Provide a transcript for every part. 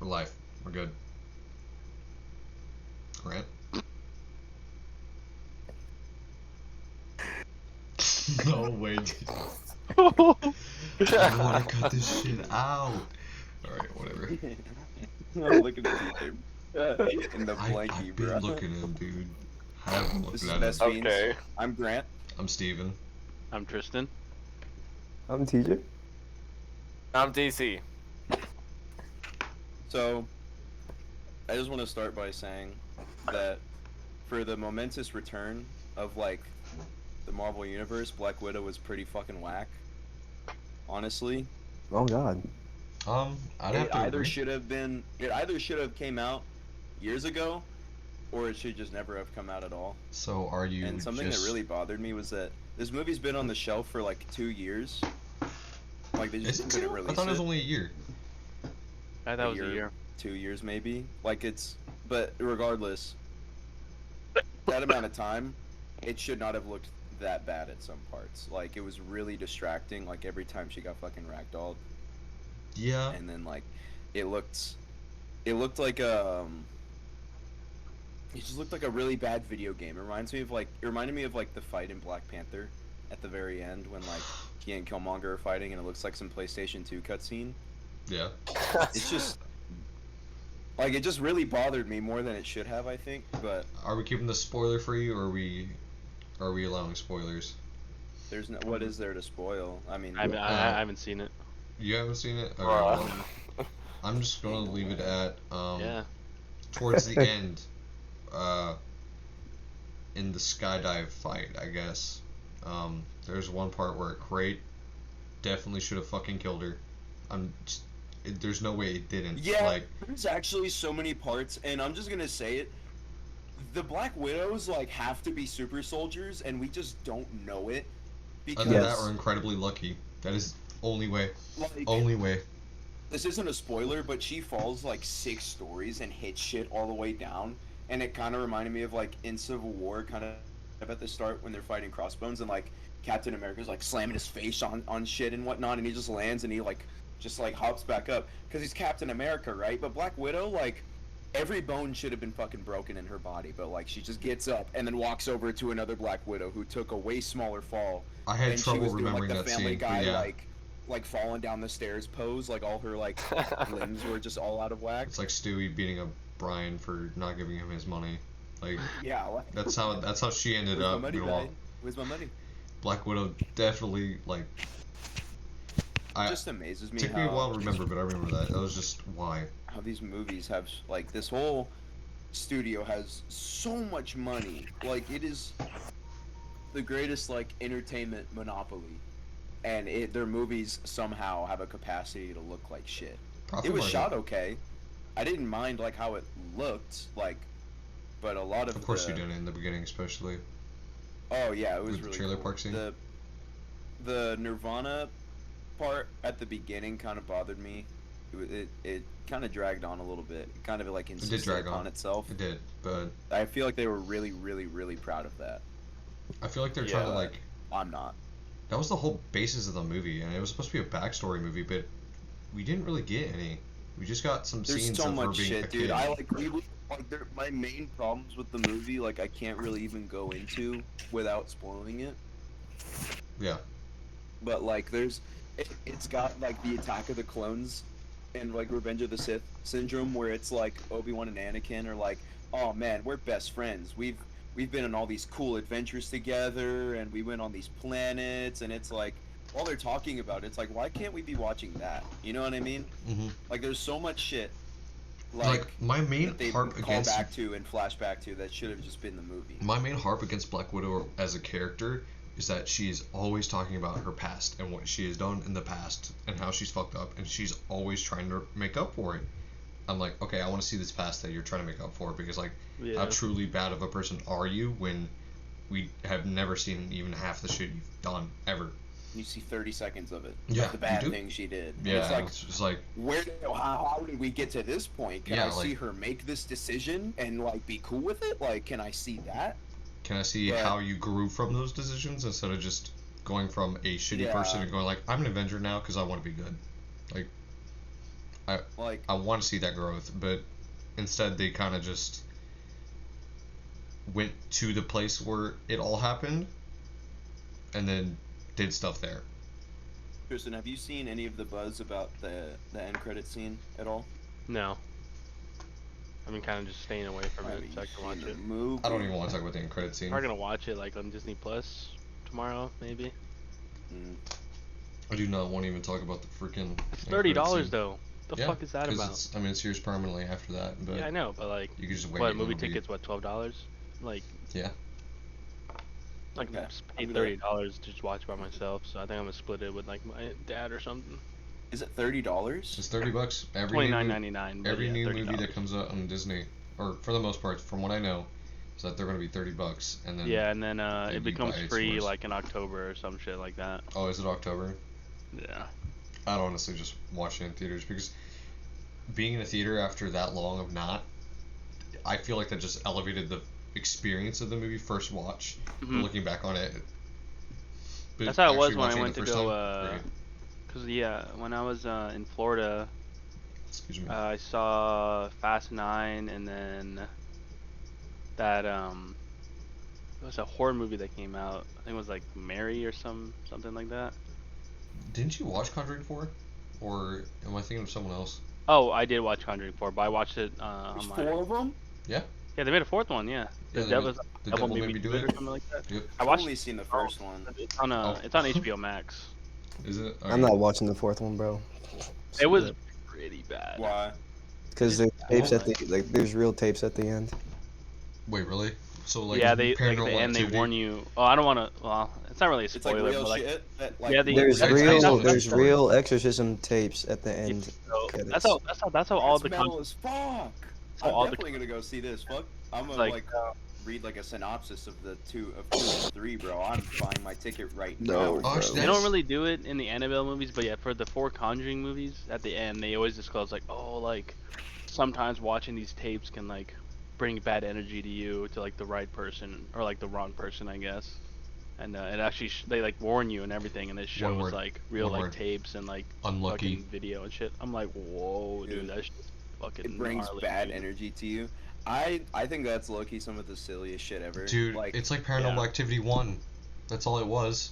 We're live. We're good. Grant? No way, dude. I want to cut this shit out. Alright, whatever. I'm looking at you in the blankie, I've bro. been looking at him, dude. I have been This looking is at Best him. Fiends. Okay. I'm Grant. I'm Steven. I'm Tristan. I'm TJ. I'm DC. So, I just want to start by saying that for the momentous return of, like, the Marvel Universe, Black Widow was pretty fucking whack. Honestly. Oh God. I'd have to agree. It either should have came out years ago, or it should just never have come out at all. So are you And something that really bothered me was that this movie's been on the shelf for like 2 years. Like they Is just it couldn't two? release I thought it was it. only a year. I thought it was a year. 2 years maybe. Like but regardless, that amount of time, it should not have looked that bad at some parts. Like it was really distracting. Like every time she got fucking ragdolled, Yeah. and then like it looked like it just looked like a really bad video game. It reminded me of like the fight in Black Panther at the very end when like he and Killmonger are fighting and it looks like some PlayStation 2 cutscene. Yeah. It's just like it just really bothered me more than it should have, I think. But Are we keeping this spoiler free, or are we allowing spoilers? there's no, what is there to spoil? I mean, I haven't seen it. You haven't seen it? Okay, Bruh. well, I'm just gonna leave it at Yeah. towards the end, in the skydive fight, I guess. There's one part where Crate definitely should have fucking killed her. There's no way it didn't. yeah, Like, there's actually so many parts, and I'm just gonna say it. The Black Widows like have to be super soldiers, and we just don't know it because either that or incredibly lucky. That is only way. like, Only way. this isn't a spoiler, but she falls like 6 stories and hits shit all the way down, and it kind of reminded me of like in Civil War, kind of at the start when they're fighting Crossbones, and like Captain America's like slamming his face on shit and whatnot, and he just lands and he like just like hops back up because he's Captain America, right? But Black Widow, like every bone should have been fucking broken in her body, but like she just gets up and then walks over to another Black Widow who took a way smaller fall. I had and trouble she was doing remembering like the that Family scene. Guy, Yeah. like falling down the stairs pose, like all her like limbs were just all out of whack. It's like Stewie beating up Brian for not giving him his money. Like, Yeah, like, that's how she ended where's up. my money, Meanwhile, guy? Where's my money? Black Widow definitely, like, It just amazes me took me a while to how, remember, but I remember that. That was just why. how these movies have like this whole studio has so much money. Like it is the greatest like entertainment monopoly, and their movies somehow have a capacity to look like shit. Profit It was margin. shot okay. I didn't mind like how it looked like, but a lot of Of course the, you didn't in the beginning, especially. Oh yeah, it was With the really trailer cool. park scene? The Nirvana part at the beginning kind of bothered me. It kind of dragged on a little bit. It kind of like It did insisted drag upon on. itself. It did, but I feel like they were really, really, really proud of that. I feel like they're trying to, Yeah. like, I'm not. that was the whole basis of the movie, and it was supposed to be a backstory movie, but we didn't really get any. We just got some There's scenes so of her much being a shit, dude. kid. I like my main problems with the movie, like I can't really even go into without spoiling it. Yeah. But like it's got like the Attack of the Clones and like Revenge of the Sith syndrome, where it's like Obi-Wan and Anakin are like, oh man, we're best friends. We've been on all these cool adventures together, and we went on these planets, and it's like while they're talking about it, it's like, why can't we be watching that? You know what I mean? hmm Like there's so much shit Like, my main that they harp call against back to and flash back to that should have just been the movie. my main harp against Black Widow as a character is that she is always talking about her past and what she has done in the past and how she's fucked up, and she's always trying to make up for it. I'm like, okay, I want to see this past that you're trying to make up for, because like, Yeah. how truly bad of a person are you when we have never seen even half the shit you've done ever? You see 30 seconds of it. Yeah, Like the you bad do. things she did. And Yeah, it's like, it's just like, how did we get to this point? Can Yeah, I see like- her make this decision and like be cool with it? Like, can I see that? can I see But- how you grew from those decisions instead of just going from a shitty Yeah. person and going like, I'm an Avenger now because I want to be good. Like, Like, I want to see that growth, but instead they kind of just went to the place where it all happened, and then did stuff there. Tristan, have you seen any of the buzz about the end credit scene at all? No. I've been kind of just staying away from Have it you so I can watch seen it. the movie? I don't even want to talk about the end credit scene. I'm probably gonna watch it like on Disney Plus tomorrow, maybe. I do not want to even talk about the freaking. It's end credit $30 scene. though. The Yeah, fuck is that 'cause about? it's, I mean, it's yours permanently after that, but Yeah, I know, but like, you can just wait. what and movie it'll be- tickets? What, $12? Like, Yeah. like Okay. just pay $30 to just watch by myself. So I think I'm gonna split it with like my dad or something. Is it $30? It's $30. Every new $29.99. but every yeah, new $30. movie that comes out on Disney, or for the most part, from what I know, is that they're going to be $30, and then Yeah, and then they it be becomes by its free source. like in October or some shit like that. Oh, is it October? Yeah. I'd honestly just watch it in theaters because being in a theater after that long of not, I feel like that just elevated the experience of the movie first watch. Mhm. Looking back on it, but That's how it was actually when I watching went the to first go. time, great. Cause yeah, when I was in Florida, Excuse me. I saw Fast 9, and then that it was a horror movie that came out. I think it was like Mary or something like that. Didn't you watch Conjuring 4? Or am I thinking of someone else? Oh, I did watch Conjuring 4, but I watched it There's online. 4 of them? Yeah, they made a fourth one. Yeah, Yeah, the they devil, made- the devil Devil made me do it or something like that. Yep. I I've watched. only seen the first one. It's on Oh. it's on HBO Max. Is it? I'm not watching the fourth one, bro. It was pretty bad. Why? Because there's tapes at the there's real tapes at the end. Wait, really? So like Yeah, they like at Paranormal the end they Activity? warn you. Oh, I don't want to. Well, it's not really a It's like spoiler, real but like shit? That, like, Yeah, There's It's based on there's true story. real exorcism tapes at the end. so credits. that's how all That's the metal as fuck! So I'm all the definitely gonna go see this. Fuck. I'm gonna Like, read like a synopsis of the two and 3, bro. I'm buying my ticket right No, now. Oh, actually, they that's- don't really do it in the Annabelle movies, but yeah, for the 4 Conjuring movies, at the end they always disclose like, oh, like sometimes watching these tapes can like bring bad energy to you, to like the right person or like the wrong person, I guess. And it actually they like warn you and everything, and it shows word. like real One like word. tapes and like Unlucky. fucking video and shit. I'm like, whoa, dude, Dude. that's just fucking It brings gnarly, bad dude. energy to you. I think that's low-key some of the silliest shit ever. Dude, like, it's like Paranormal yeah. Activity 1. That's all it was.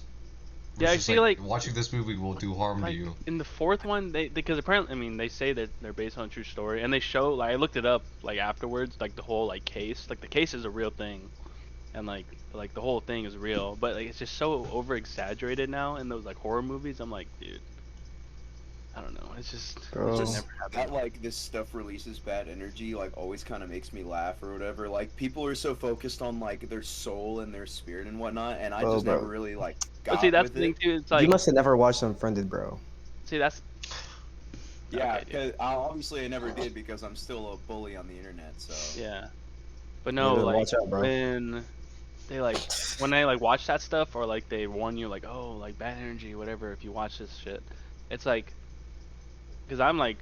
It Yeah, was I just see, like- watching this movie will do harm Like to you. in the 4th one, they because apparently, I mean, they say that they're based on a true story, and they show like I looked it up like afterwards, like the whole like case, like the case is a real thing, and like the whole thing is real, but like it's just so over exaggerated now in those like horror movies. I'm like, dude, I don't know, it's just Bro. just never that happened. like this stuff releases bad energy, like always kind of makes me laugh or whatever. Like people are so focused on like their soul and their spirit and whatnot, and I Bro, just bro. never really like got But see, that's with the thing it. too. It's You like, must have never watched Unfriended, bro. see, that's Yeah, Okay, dude. because obviously I never did because I'm still a bully on the internet. So yeah, but no, better like watch out, bro. when they like watch that stuff, or like they warn you like, oh, like bad energy, whatever, if you watch this shit, it's like, because I'm like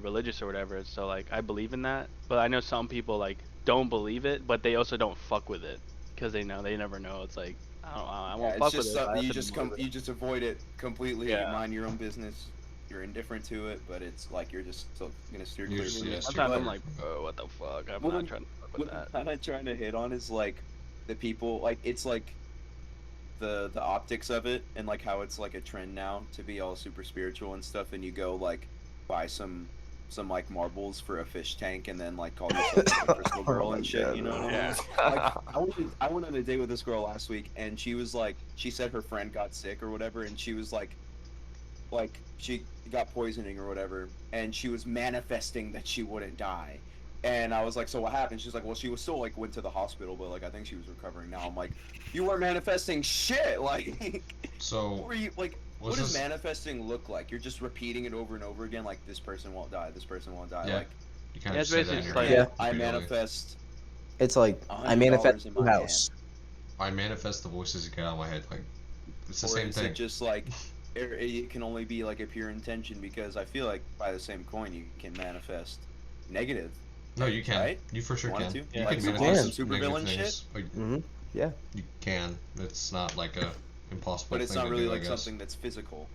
religious or whatever, so like I believe in that, but I know some people like don't believe it, but they also don't fuck with it because they never know. It's like I won't yeah, fuck it's with just it. but I something you have to just believe it. you just avoid it completely. Yeah. You mind your own business. You're indifferent to it, but it's like you're just still gonna steer You're clear just- from yeah, it. steer Sometimes I'm clear. like, oh, what the fuck? I'm Well, not then- trying to fuck What with that. I'm kind of trying to hit on is like the people, like it's like the optics of it and like how it's like a trend now to be all super spiritual and stuff, and you go like buy some like marbles for a fish tank and then like call yourself like, a crystal girl Oh my and shit. God, You know what I mean? Yeah. Like I went on a date with this girl last week, and she was like, she said her friend got sick or whatever, and she was like she got poisoning or whatever, and she was manifesting that she wouldn't die. And I was like, so what happened? She's like, well, she was still like went to the hospital, but like I think she was recovering now. I'm like, you were manifesting shit. Like, So, what were you like? was What does this- manifesting look like? You're just repeating it over and over again, like this person won't die, this person won't die. Yeah. Like, you kind Yeah, of it's say that in basically your like- head Yeah. I repeatedly. manifest. It's like I $100 manifest in a my house. I manifest the voices that get out of my head. Like, it's the Or same is thing. it just like it can only be like a pure intention? Because I feel like by the same coin you can manifest negative. No, you can. Right? You for sure Want can. to? You Yeah. can Like some manifest awesome negative supervillain things. Like, Mm-hmm. Yeah. you can. It's not like a impossible But it's thing not to really do, I like guess. something that's physical.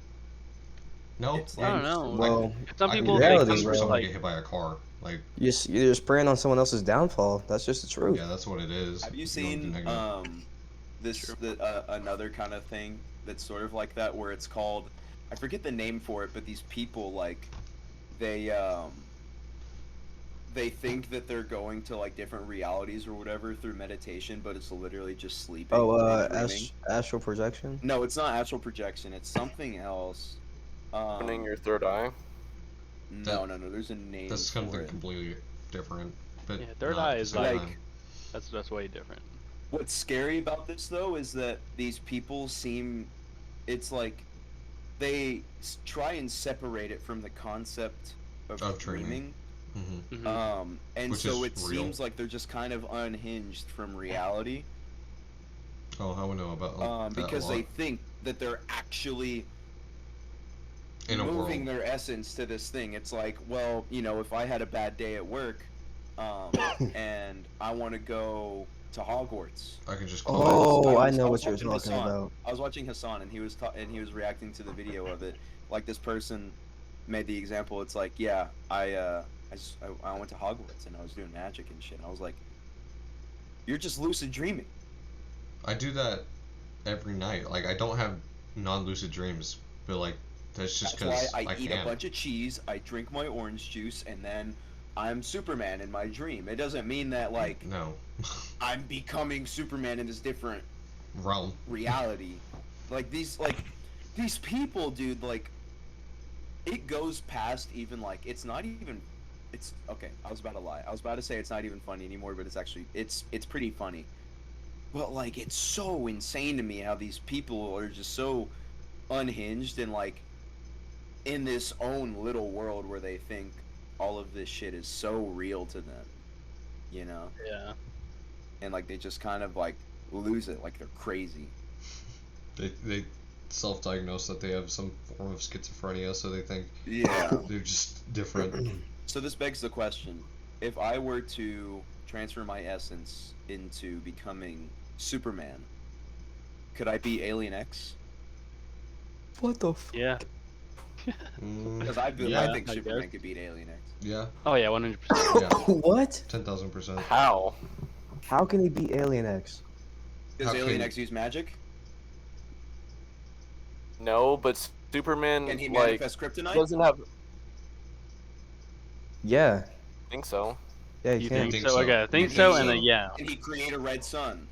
No, It's I don't like know. Well, Some I can people get think it reality, for it's bro. someone to like get hit by a car. Like, you're just preying on someone else's downfall. That's just the truth. yeah, that's what it is. have you If wanna be seen negative. True. another kind of thing that's sort of like that where it's called, I forget the name for it, but these people like they they think that they're going to like different realities or whatever through meditation, but it's literally just sleeping Oh, and dreaming. astral projection. No, it's not astral projection. It's something else. Opening your third eye. No. There's a name That's for something it. completely different. But Yeah, third not eye at the is same like time. that's way different. What's scary about this though is that these people seem, it's like they try and separate it from the concept of dreaming. dreaming. Mm-hmm. And Which so is it real. seems like they're just kind of unhinged from reality. Oh, I would know about that Because a lot. they think that they're actually In a moving world. their essence to this thing. It's like, well, if I had a bad day at work, and I want to go to Hogwarts. I can just Oh, I know was what you're watching talking Hassan. about. I was watching Hassan, and he was reacting to the video of it. Like this person made the example. It's like, yeah, I went to Hogwarts and I was doing magic and shit. And I was like, you're just lucid dreaming. I do that every night. Like, I don't have non-lucid dreams, but like that's just That's because why I eat can. a bunch of cheese, I drink my orange juice, and then I'm Superman in my dream. It doesn't mean that like No. I'm becoming Superman in this different Realm. reality. Like these people, dude, like it goes past even like it's not even it's okay, I was about to lie. I was about to say it's not even funny anymore, but it's actually it's pretty funny. But like it's so insane to me how these people are just so unhinged and like in this own little world where they think all of this shit is so real to them, Yeah. and like they just kind of like lose it, like they're crazy. They self-diagnose that they have some form of schizophrenia, so they think Yeah. they're just different. So this begs the question: if I were to transfer my essence into becoming Superman, could I be Alien X? What the f? Yeah. Because I yeah, think I Superman guess. could beat Alien X. yeah, Oh yeah, 100%. yeah, What? 10,000%. How? How can he beat Alien X? Does How Alien can- X use magic? No, but Superman Can he like manifest kryptonite? doesn't have. Yeah. I think so. Yeah, he You can. think think so? so. Okay, I think Think so, so. and then yeah. Can he create a red sun?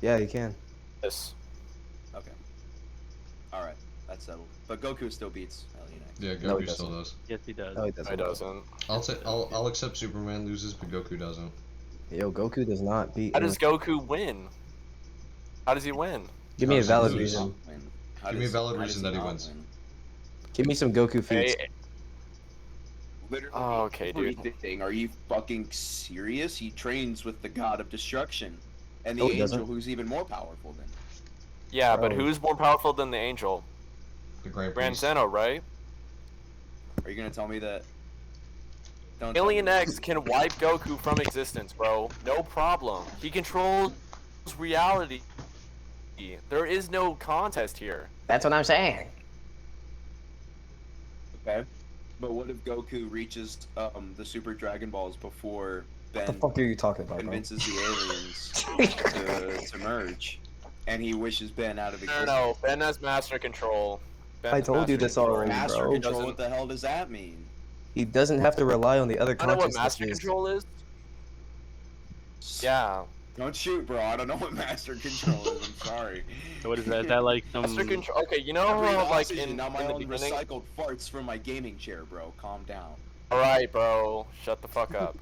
Yeah, he can. Yes. Okay. All right, that's settled. But Goku still beats Alien X. Yeah, No, Goku he still doesn't. does. Yes, he does. No, he I doesn't. doesn't. I'll accept Superman loses, but Goku doesn't. Yo, Goku does not beat. How does Goku win? How does he win? Give me a How does he valid lose? reason. Give me a valid reason that he not wins. win? Give me some Goku feats. Hey, Literally Oh, okay, dude. everything. Are you fucking serious? He trains with the god of destruction, and the No, he angel, doesn't. who's even more powerful than him. yeah, but Bro. who's more powerful than the Angel? The Grand Grand Priest. Zeno, right? Are you gonna tell me that? Don't tell Alien me that. X can wipe Goku from existence, bro. No problem. He controls reality. There is no contest here. That's what I'm saying. Okay. But what if Goku reaches the Super Dragon Balls before What the Ben fuck are you talking about, bro? convinces the aliens to merge, and he wishes Ben out of No, existence? no, Ben has master control. Ben I has told you master this control. already, Master bro. control. Doesn't- What the hell does that mean? He doesn't have to rely on the other I know what master consciousnesses. control is? Yeah. Don't shoot, bro. I don't know what master control is. I'm sorry. So what is that? Is that like some? Master control. Okay, you know I breathe how like oxygen, in not my the own beginning. recycled farts from my gaming chair, bro. Calm down. All right, bro. Shut the fuck up.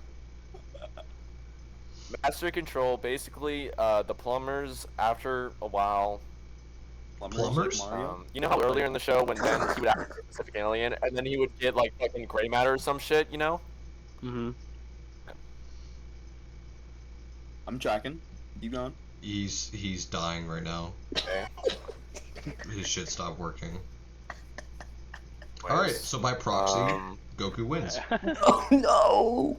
Master control. Basically, the plumbers after a while. Plumbers? Like Mario? You know how earlier in the show when Ben he would act like a Pacific alien and then he would get like fucking gray matter or some shit, you know? Mm-hmm. I'm tracking. You going? He's dying right now. Okay. His shit stopped working. Alright, so by proxy, Goku wins. Oh no!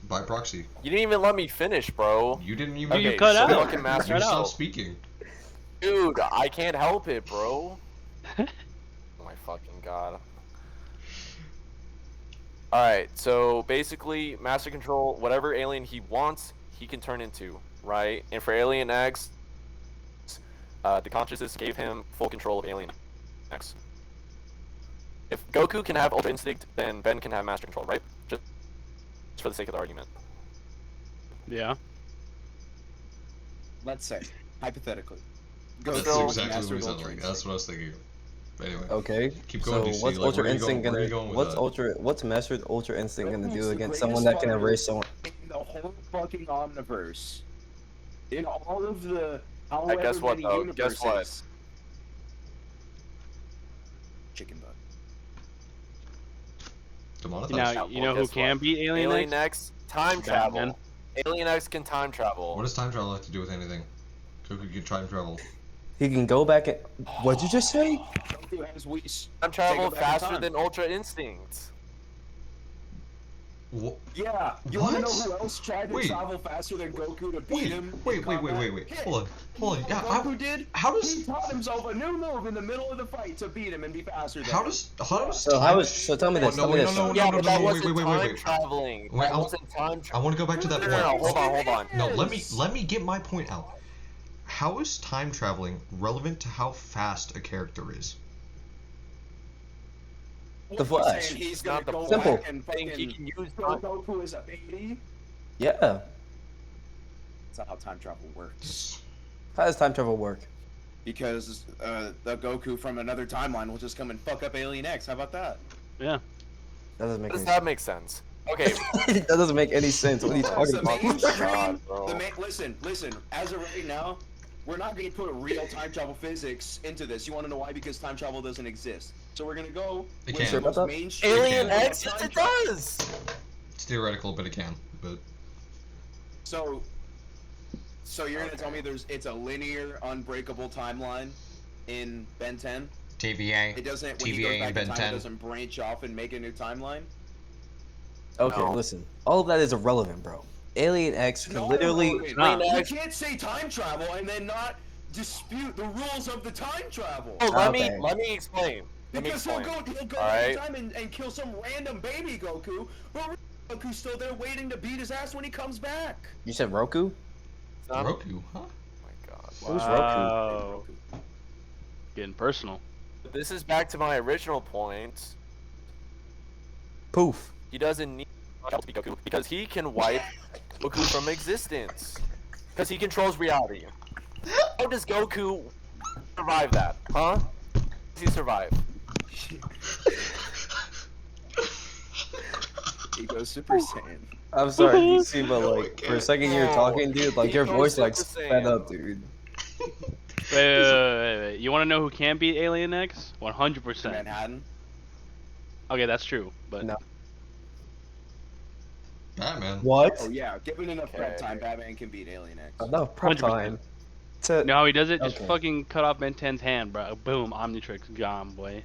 By proxy. You didn't even let me finish, bro. You didn't even You Okay, cut so out. fucking master You Cut stopped out. speaking. Dude, I can't help it, bro. Oh my fucking god. Alright, so basically, Master Control, whatever alien he wants, he can turn into, right? And for Alien X, the consciousness gave him full control of Alien X. If Goku can have Ultra Instinct, then Ben can have Master Control, right? Just for the sake of the argument. Yeah. Let's say, hypothetically. That's Goku exactly what mastered we sound Ultra like. That's what I was thinking. But anyway. Okay. Keep going, So DC. what's Like, Ultra where are you Instinct going- where are gonna? you going with What's Mastered Ultra Instinct gonna Goku's do the against greatest someone that can fighter erase someone? in the whole fucking omniverse. In all of the guess what, many though? universes. Guess what? Chicken butt. Demonetized. Now you know who Guess can what? beat Alien Alien X? X, time travel. Batman. Alien X can time travel. What does time travel have to do with anything? Goku can time travel. He can go back and. What'd you just say? Goku has Time travel Take it back in faster time. than Ultra Instinct. What? Yeah, you wanna know What? who else tried to Wait. travel faster than Goku to beat Wait, him? in wait. combat? Yeah, Hold on. you Yeah, know what Goku did? how He does taught himself a new move in the middle of the fight to beat him and be faster than how him. does So how is? So tell me this. no, Tell me wait, this. no, Yeah, but that wait, wasn't wait, time wait. traveling. Wait, That I- wasn't time I traveling. want to go back to that No, point. no, hold on. No, let me get my point out. How is time traveling relevant to how fast a character is? The Flash. Saying he's Not gonna the go Simple. back and I think he fucking can use throw time. Goku as a baby. Yeah. That's not how time travel works. How does time travel work? Because the Goku from another timeline will just come and fuck up Alien X. How about that? Yeah. That doesn't make Does any that sense. make sense? Okay, That doesn't make any sense. What are you Because talking the about? mainstream, God, bro. listen. As of right now, we're not going to put real time travel physics into this. You want to know why? Because time travel doesn't exist. So we're going to go It with can. the Sure about most that? mainstream. Alien can. X, yes, it does. It's theoretical, but it can. But So you're going to tell me it's a linear, unbreakable timeline in Ben 10? TVA. It doesn't. When he goes back in time, it doesn't branch off and make a new timeline. Okay, No. listen. All of that is irrelevant, bro. Alien X can Not literally. irrelevant. Nah. You can't say time travel and then not dispute the rules of the time travel. Oh, Okay. let me explain. Let me Because explain. he'll go All back in right. time and kill some random baby Goku, but Goku's still there waiting to beat his ass when he comes back. You said Roku? It's not- Roku, huh? Oh my god. Who's Roku? Wow. Getting personal. This is back to my original point. Poof. He doesn't need help to beat Goku because he can wipe Goku from existence. Because he controls reality. How does Goku survive that? Huh? How does he survive? He goes Super Saiyan. I'm sorry, DC, but No, like I for a second you were No. talking, dude. Like He your goes voice like Super sped Saiyan. up, dude. Wait. You want to know who can beat Alien X? 100%. Manhattan. Okay, that's true. But No. Batman. What? Oh yeah, given enough prep Okay. time, Batman can beat Alien X. Enough prep 100%. time. To you know how he does it? Just Okay. fucking cut off Ben 10's hand, bro. Boom, Omnitrix gone, boy.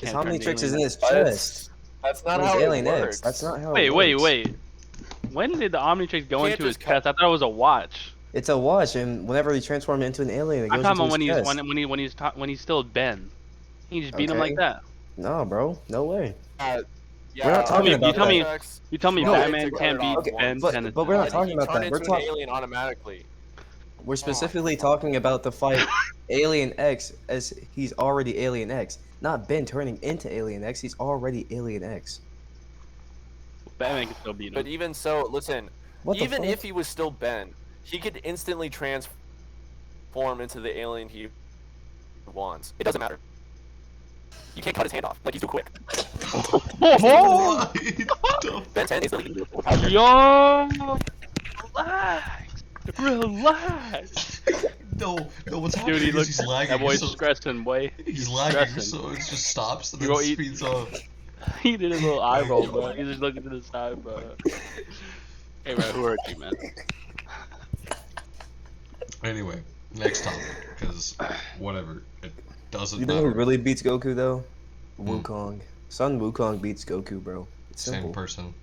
his Can't turn Omnitrix the is in alien his That's- chest. That's not He's how Alien it X. works. That's not how Wait, it wait, works. wait. When did the Omnitrix go Can't into his just cut- chest? I thought it was a watch. It's a watch, and whenever he transforms into an alien, it I goes thought into his when he's chest. when he's still Ben. He just beat him Okay. like that. No, bro. No way. Yeah, We're not talking you about tell me- Omnitrix You tell me No, Batman to can't cut it beat off Okay, Ben once. 10. but we're not And talking he about turned that. We're into an talking. alien automatically. We're specifically talking about the fight Alien X as he's already Alien X, not Ben turning into Alien X. He's already Alien X. Batman can still beat But him. even so, listen, What the even fuck? if he was still Ben, he could instantly transform into the alien he wants. It doesn't matter. You can't cut his hand off. Like, he's too quick. Oh, Ben 10 is the lead. yo, relax. No, what's happening Dude, he is looks. he's lagging. That boy's so, stressing, boy. he's lagging, stressing. so it just stops and You then go eat- speeds up. He did his little eye roll, bro. He's just looking to the side, bro. Hey, man, who hurt you, man? Anyway, next topic, because whatever, it doesn't You know who matter. really beats Goku though? Hmm. Wukong. Son Wukong beats Goku, bro. It's simple. Same person,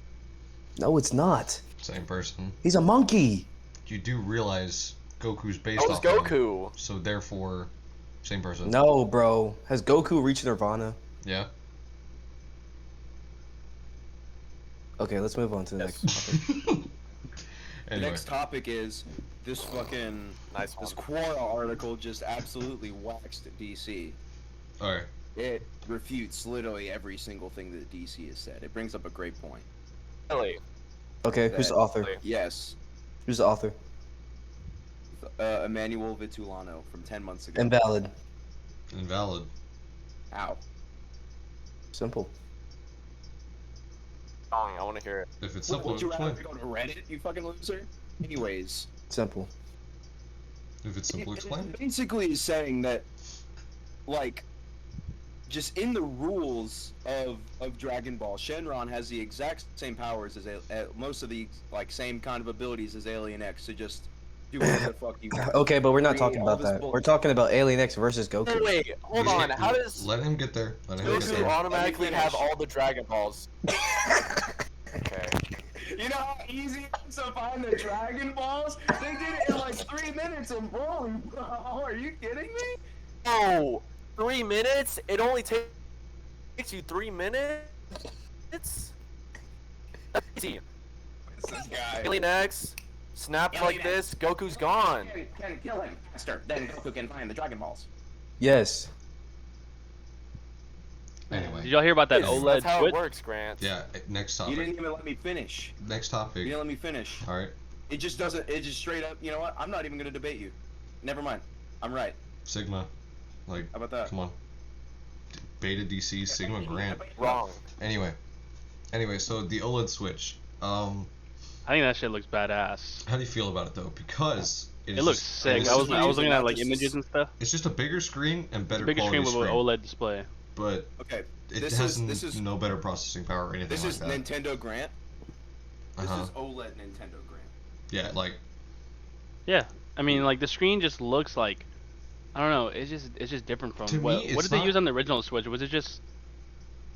No, it's not. same person. He's a monkey. You do realize Goku's based That was off of him, Goku. so therefore, same person. No, bro. Has Goku reached Nirvana? Yeah. Okay, let's move on to the Yes. next topic. The Anyway, next topic is this fucking Nice this one. Quora article just absolutely waxed DC. all right. It refutes literally every single thing that DC has said. It brings up a great point. Really? Okay, who's the author? Really? Yes, Who's the author? Emmanuel Vitulano from 10 months ago. Invalid. Invalid. Ow. Simple. Wrong. I want to hear it. If it's What, simple, would you explain. rather go to Reddit, you fucking loser? Anyways, Simple. If it's simple, explain. it basically is saying that, like, just in the rules of Dragon Ball, Shenron has the exact same powers as most of the like same kind of abilities as Alien X to just do whatever the fuck you want. Okay, but we're not Create talking all about this that. bull- We're talking about Alien X versus Wait, Goku. wait, hold on. How does Let him get there. Let him get Goku there. automatically Let me have finish. all the Dragon Balls? Okay. You know how easy it is to find the Dragon Balls? They did it in like 3 minutes in Broly, bro. Are you kidding me? Oh, 3 minutes? It only takes you 3 minutes? That's easy. It's this guy. Alien X, snaps like Alien this, Goku's gone. Can kill him faster than Goku can find the Dragon Balls. Yes. Anyway. Did y'all hear about that That's OLED how Switch? it works, Grant. Yeah. Next You topic. didn't even let me finish. Next You topic. didn't let me finish. All right. It just doesn't. It just straight up. You know what? I'm not even gonna debate you. Never mind. I'm right. Sigma. Like, How about that? come on. Beta DC Sigma Grant. Wrong. Anyway. So the OLED Switch. I think that shit looks badass. How do you feel about it though? Because It is looks just- sick. this I is was what- looking at like This is- images and stuff. It's just a bigger screen and better Bigger screen quality with an screen. OLED display. But Okay. it This has is no better processing power or anything this like is that. Nintendo Grant. This Uh-huh. is OLED Nintendo Grant. Yeah, like Yeah, I mean like the screen just looks like, I don't know. It's just different from To me, what it's did they not- use on the original Switch? Was it just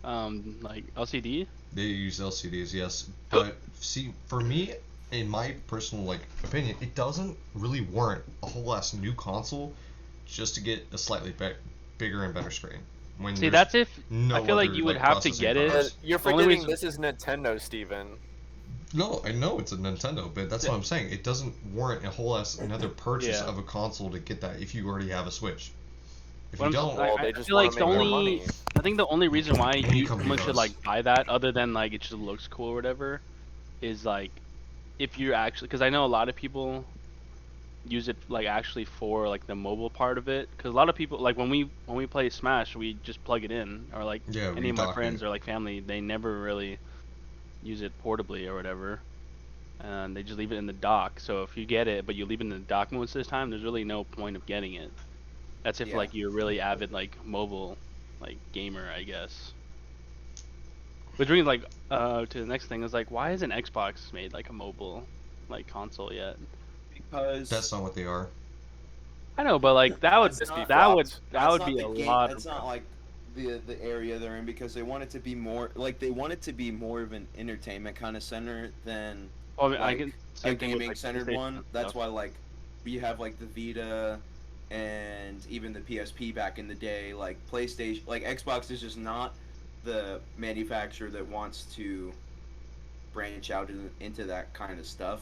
like LCD? they use LCDs, yes. But see, for me, in my personal like opinion, it doesn't really warrant a whole ass new console just to get a slightly bigger and better screen. When See, there's that's if no I feel like other, you would have to processing get it. powers. You're The only forgetting reason- this is Nintendo, Steven. No, I know it's a Nintendo, but that's what I'm saying. It doesn't warrant a whole ass another purchase Yeah. of a console to get that if you already have a Switch. If What you I'm- don't, Well, I they just feel like want the to make more only money. I think the only reason why Any you company someone should does. like buy that, other than like it just looks cool or whatever, is like if you're actually, because I know a lot of people use it like actually for like the mobile part of it, because a lot of people like when we play Smash, we just plug it in, or like yeah, we any of my dock friends it. or like family, they never really use it portably or whatever, and they just leave it in the dock. So if you get it but you leave it in the dock most of the time, there's really no point of getting it. That's if Yeah. like you're really avid like mobile like gamer, I guess. Which brings like to the next thing is like, why isn't Xbox made like a mobile like console yet? Because That's not what they are. I know, but like that would That's not- that would that's be not a the game. lot. That's not like the area they're in, because they want it to be more like they want it to be more of an entertainment kind of center than Well, I mean, I like, can a same thing with, gaming like, centered PlayStation one. and That's stuff. why like we have like the Vita and even the PSP back in the day. Like PlayStation, like Xbox is just not the manufacturer that wants to branch out into that kind of stuff.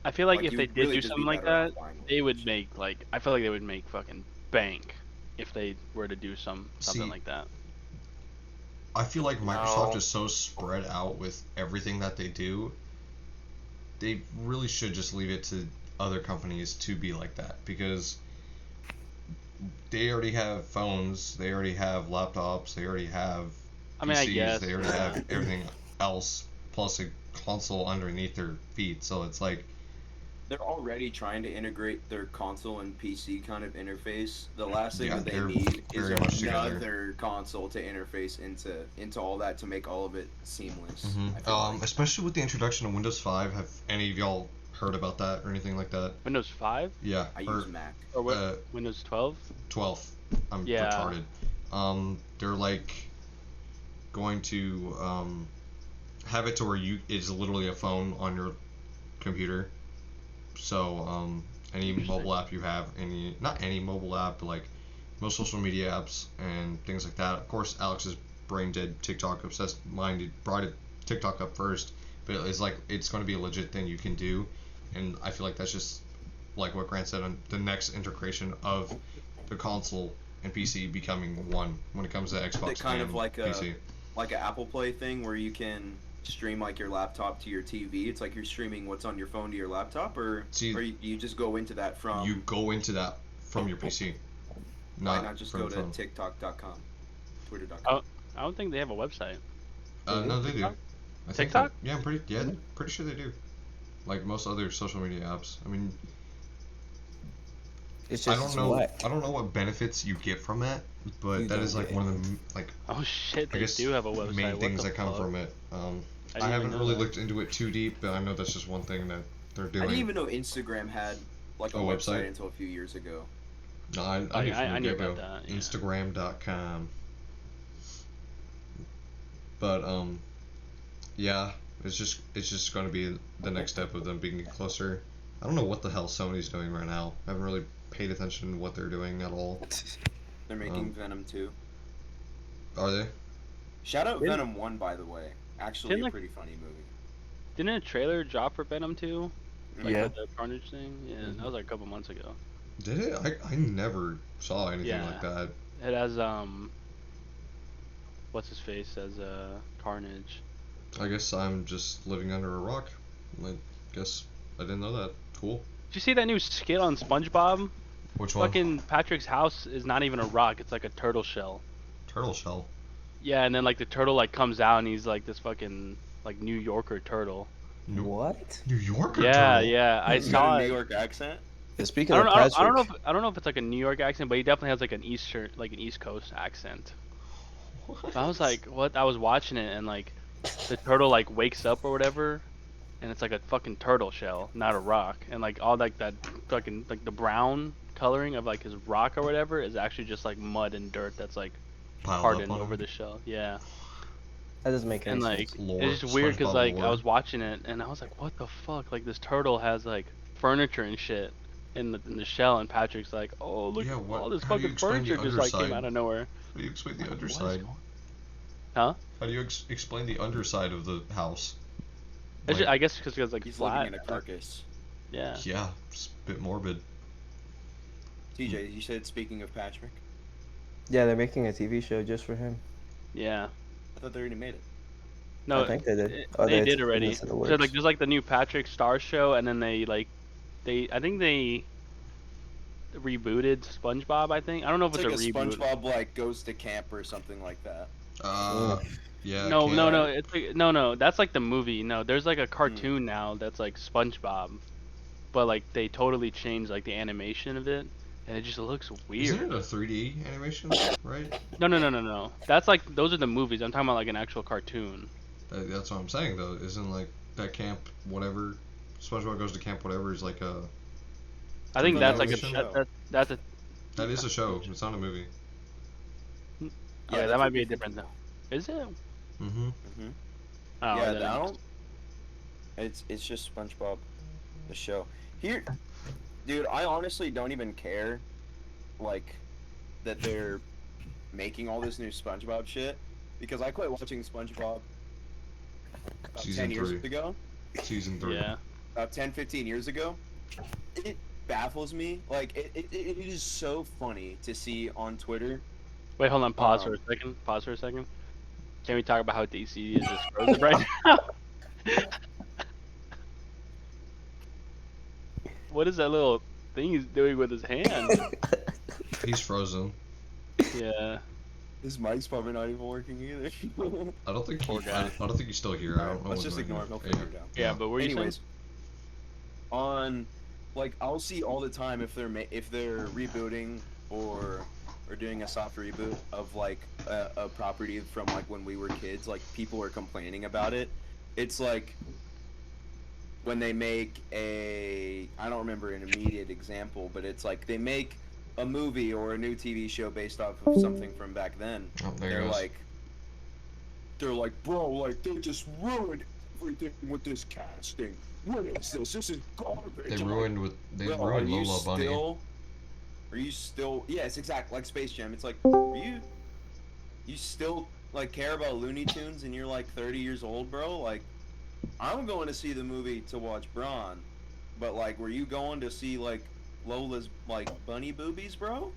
I feel like if you they did really do just something be like better that, off buying they would Switch. make like, I feel like they would make fucking bank if they were to do something See, like that. I feel like Microsoft No. is so spread out with everything that they do. They really should just leave it to other companies to be like that, because they already have phones, they already have laptops, they already have I mean, I PCs, guess. they already have everything else plus a console underneath their feet. So it's like, They're already trying to integrate their console and PC kind of interface. The last thing Yeah, that they they're need is very much together. another console to interface into all that to make all of it seamless. I feel like. especially with the introduction of Windows 5. Have any of y'all heard about that or anything like that? Windows 5 Yeah, I or use Mac. or what? uh, Windows 12? 12. I'm Yeah. retarded. They're like going to have it to where it's literally a phone on your computer. So any Interesting. mobile app you have, not any mobile app, but like most social media apps and things like that. Of course, Alex's brain dead TikTok obsessed minded brought it TikTok up first, but it's like it's going to be a legit thing you can do, and I feel like that's just like what Grant said on the next integration of the console and PC becoming one when it comes to Xbox It's kind and of like PC. an Apple Play thing where you can stream like your laptop to your TV. It's like you're streaming what's on your phone to your laptop, or you just go into that from. You go into that from your PC, Why not just from go the to phone. TikTok.com, Twitter.com? Oh, I don't think they have a website. No, they do. I think TikTok? yeah, I'm pretty sure they do. Like most other social media apps. I mean, It's I just don't know. whack. I don't know what benefits you get from that, but You that don't is like get one of the like Oh shit, I they guess do have a website. main What things the that come fuck? from it. I I didn't haven't even know really that. looked into it too deep, but I know that's just one thing that they're doing. I didn't even know Instagram had like a website until a few years ago. No, I Oh, knew yeah, from I the knew get-go. about that, yeah. Instagram.com. But yeah, it's just going to be the next step of them being closer. I don't know what the hell Sony's doing right now. I haven't really paid attention to what they're doing at all. They're making Venom 2. Are they? Shout out Didn't- Venom 1, by the way. Actually, Didn't, a like- pretty funny movie. Didn't a trailer drop for Venom 2? Like Yeah. with the Carnage thing? Yeah, that was like a couple months ago. Did it? I never saw anything Yeah. like that. It has what's his face as Carnage. I guess I'm just living under a rock. I guess I didn't know that. Cool. Did you see that new skit on SpongeBob? Which one? Fucking Patrick's house is not even a rock, it's like a turtle shell. Turtle shell. Yeah, and then like the turtle like comes out and he's like this fucking like New Yorker turtle. What? New Yorker Yeah, turtle. yeah, I He's got saw a New it. York accent. Yeah, speaking I of don't, I, don't, Patrick, I don't know if it's like a New York accent, but he definitely has like an East Coast accent. So I was like, what? I was watching it and like the turtle like wakes up or whatever, and it's like a fucking turtle shell, not a rock, and like all like that fucking like the brown coloring of like his rock or whatever is actually just like mud and dirt that's like Piled up hardened on over him. the shell. Yeah. that doesn't make any And like sense. Lore, it's just weird because SpongeBob like lore. I was watching it and I was like, what the fuck? Like this turtle has like furniture and shit in the shell, and Patrick's like, oh look, Yeah, what- all this how do you fucking explain the furniture just like came underside? out of nowhere. How do you explain the What is underside? going- Huh? How do you explain the underside of the house? It's Like, just, I guess because it's like He's flat. living in a carcass. Yeah. yeah, it's a bit morbid. TJ, you said speaking of Patrick. Yeah, they're making a TV show just for him. Yeah. I thought they already made it. No, I think they did. it- Or they it's- did already. it's in the So works. like there's like the new Patrick Star show, and then I think they rebooted SpongeBob. I think I don't know if It's it's, like a a reboot. SpongeBob like goes to camp or something like that. Yeah. No, can't- no, no. It's like, no. That's like the movie. No, there's like a cartoon now that's like SpongeBob, but like they totally changed like the animation of it, and it just looks Isn't weird. it a 3D animation, right? No. That's like those are the movies. I'm talking about like an actual cartoon. That's what I'm saying though. Isn't like that camp whatever? SpongeBob goes to camp whatever is like a. I think thought that's that like was a a show. that's a That is a show. It's not a movie. yeah. that's That might what be a you're different though. Is it? Mm-hmm. Oh, Yeah, then I don't. It's just SpongeBob, the show. Here, dude, I honestly don't even care, like, that they're making all this new SpongeBob shit, because I quit watching SpongeBob about Season 10 years 3. ago. Season 3. Yeah. About 10, 15 years ago. It baffles me. Like, it is so funny to see on Twitter. Wait, hold on. Pause for a second. Pause for a second. Can we talk about how DC is just frozen right now? What is that little thing he's doing with his hand? He's frozen. Yeah. His mic's probably not even working either. I don't think Poor guy. I don't think he's still here. I don't know Let's what's just going ignore on. him. He'll figure it out. Yeah, but what are you Anyways, saying? on like I'll see all the time if they're rebooting or doing a soft reboot of like a property from like when we were kids, like people are complaining about it. It's like when they make I don't remember an immediate example, but it's like they make a movie or a new TV show based off of something from back then. Oh, there They're he goes. they're like, bro, like they just ruined everything with this casting. What is this? This is garbage. They I'm ruined like, "Bro, ruined Lola Bunny. Are you still? Yes, exactly. Like Space Jam. It's like, are you still like care about Looney Tunes and you're like 30 years old, bro, like I'm going to see the movie to watch Braun, but like, were you going to see like Lola's like bunny boobies, bro?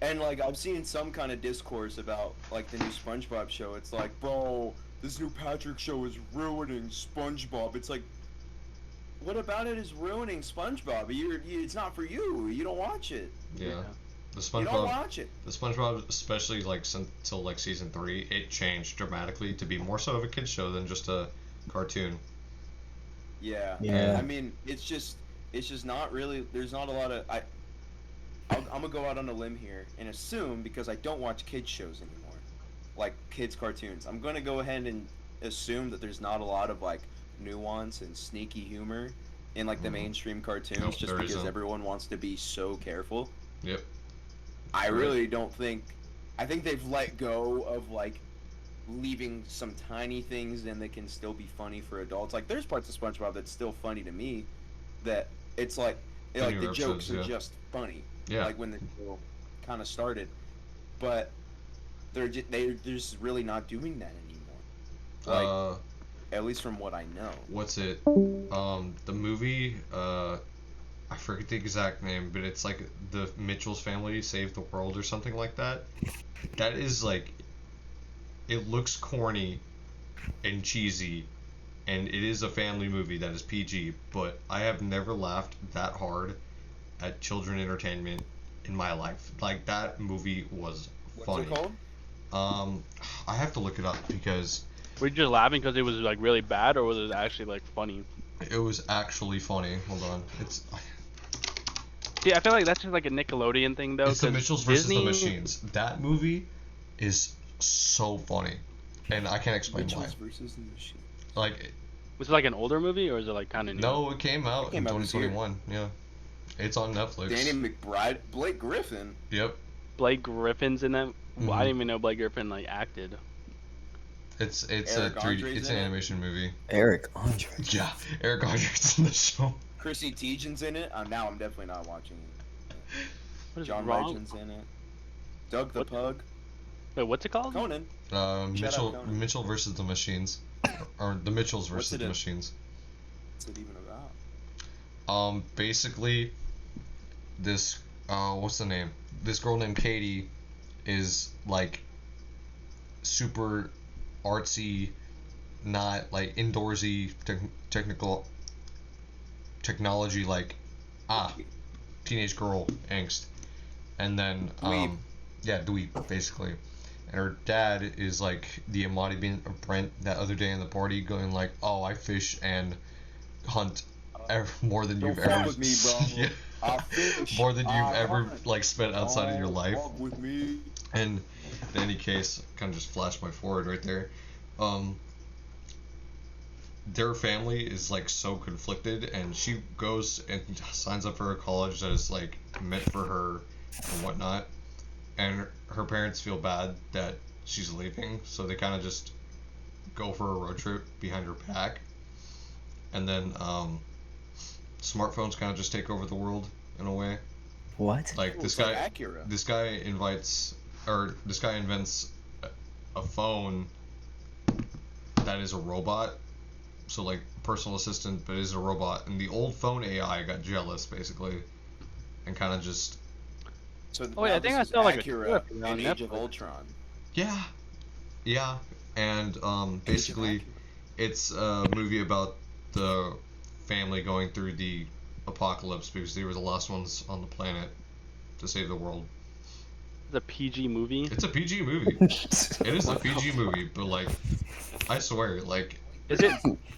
And like I've seen some kind of discourse about like the new SpongeBob show. It's like, bro, this new Patrick show is ruining SpongeBob. It's like, what about it is ruining SpongeBob? It's not for you. You don't watch it. Yeah. The You don't SpongeBob, watch it. the SpongeBob, especially like until like season 3, it changed dramatically to be more so of a kids show than just a cartoon. Yeah. Yeah. I mean, it's just not really. There's not a lot of. I'm gonna go out on a limb here and assume, because I don't watch kids shows anymore, like kids cartoons. I'm gonna go ahead and assume that there's not a lot of like nuance and sneaky humor in like the mainstream cartoons, Nope, just there because isn't. everyone wants to be so careful. Yep. I True. really don't think. I think they've let go of like leaving some tiny things and they can still be funny for adults. Like there's parts of SpongeBob that's still funny to me, that it's like The like new the jokes episodes, are yeah. just funny. Yeah. Like when the show kind of started, but they're just really not doing that anymore. Like at least from what I know. What's it? The movie, I forget the exact name, but it's like the Mitchell's family save the world or something like that. That is like, it looks corny and cheesy, and it is a family movie that is PG, but I have never laughed that hard at children entertainment in my life. Like that movie was funny. What's it called? I have to look it up because Were you just laughing because it was like really bad, or was it actually like funny? it was actually funny. Hold on, it's See, I feel like that's just like a Nickelodeon thing though. it's the 'cause Mitchells versus Disney, the Machines. That movie is so funny, and I can't explain Mitchells why. versus the Machine. Like, was it like an older movie, or is it like kind of new? no, it came out in came out this year. 2021. Yeah, it's on Netflix. Danny McBride, Blake Griffin. Yep, Blake Griffin's in that. Well, I Mhm. didn't even know Blake Griffin like acted. it's Eric a 3D, Andre's it's in an it. animation movie. Eric Andre. Yeah, Eric Andre's in the show. Chrissy Teigen's in it. Now I'm definitely not watching it. What is John wrong? Legend's in it. Doug the What? Pug. Wait, what's it called? Conan. Shout out Conan. Mitchell versus the Machines, or the Mitchells What's versus it the in? Machines. What's it even about? Basically, this what's the name? This girl named Katie is like super artsy, not like indoorsy, technical technology, like teenage girl angst, and then Dweeb. yeah, dweeb basically. And her dad is like the embodiment of Brent that other day in the party, going like, "Oh, I fish and hunt more than Don't you've fuck ever with me, bro. yeah, I fish, more than you've I ever hunt. like spent outside of your Don't life." fuck with me. And in any case, kind of just flashed my forward right there. Their family is like so conflicted, and she goes and signs up for a college that is like meant for her and whatnot. And her parents feel bad that she's leaving, so they kind of just go for a road trip behind her back. And then smartphones kind of just take over the world in a way. What? Like this It's like guy, Acura. this guy invents a phone that is a robot, so like personal assistant, but is a robot. And the old phone AI got jealous basically, and kind of just So Oh, yeah, now I think this I is saw, like, a Acura clip in on Age of Netflix. Ultron. yeah, and basically it's a movie about the family going through the apocalypse because they were the last ones on the planet to save the world. It's a PG movie. It's a PG movie. It is a PG movie, but like, I swear, like, Is it?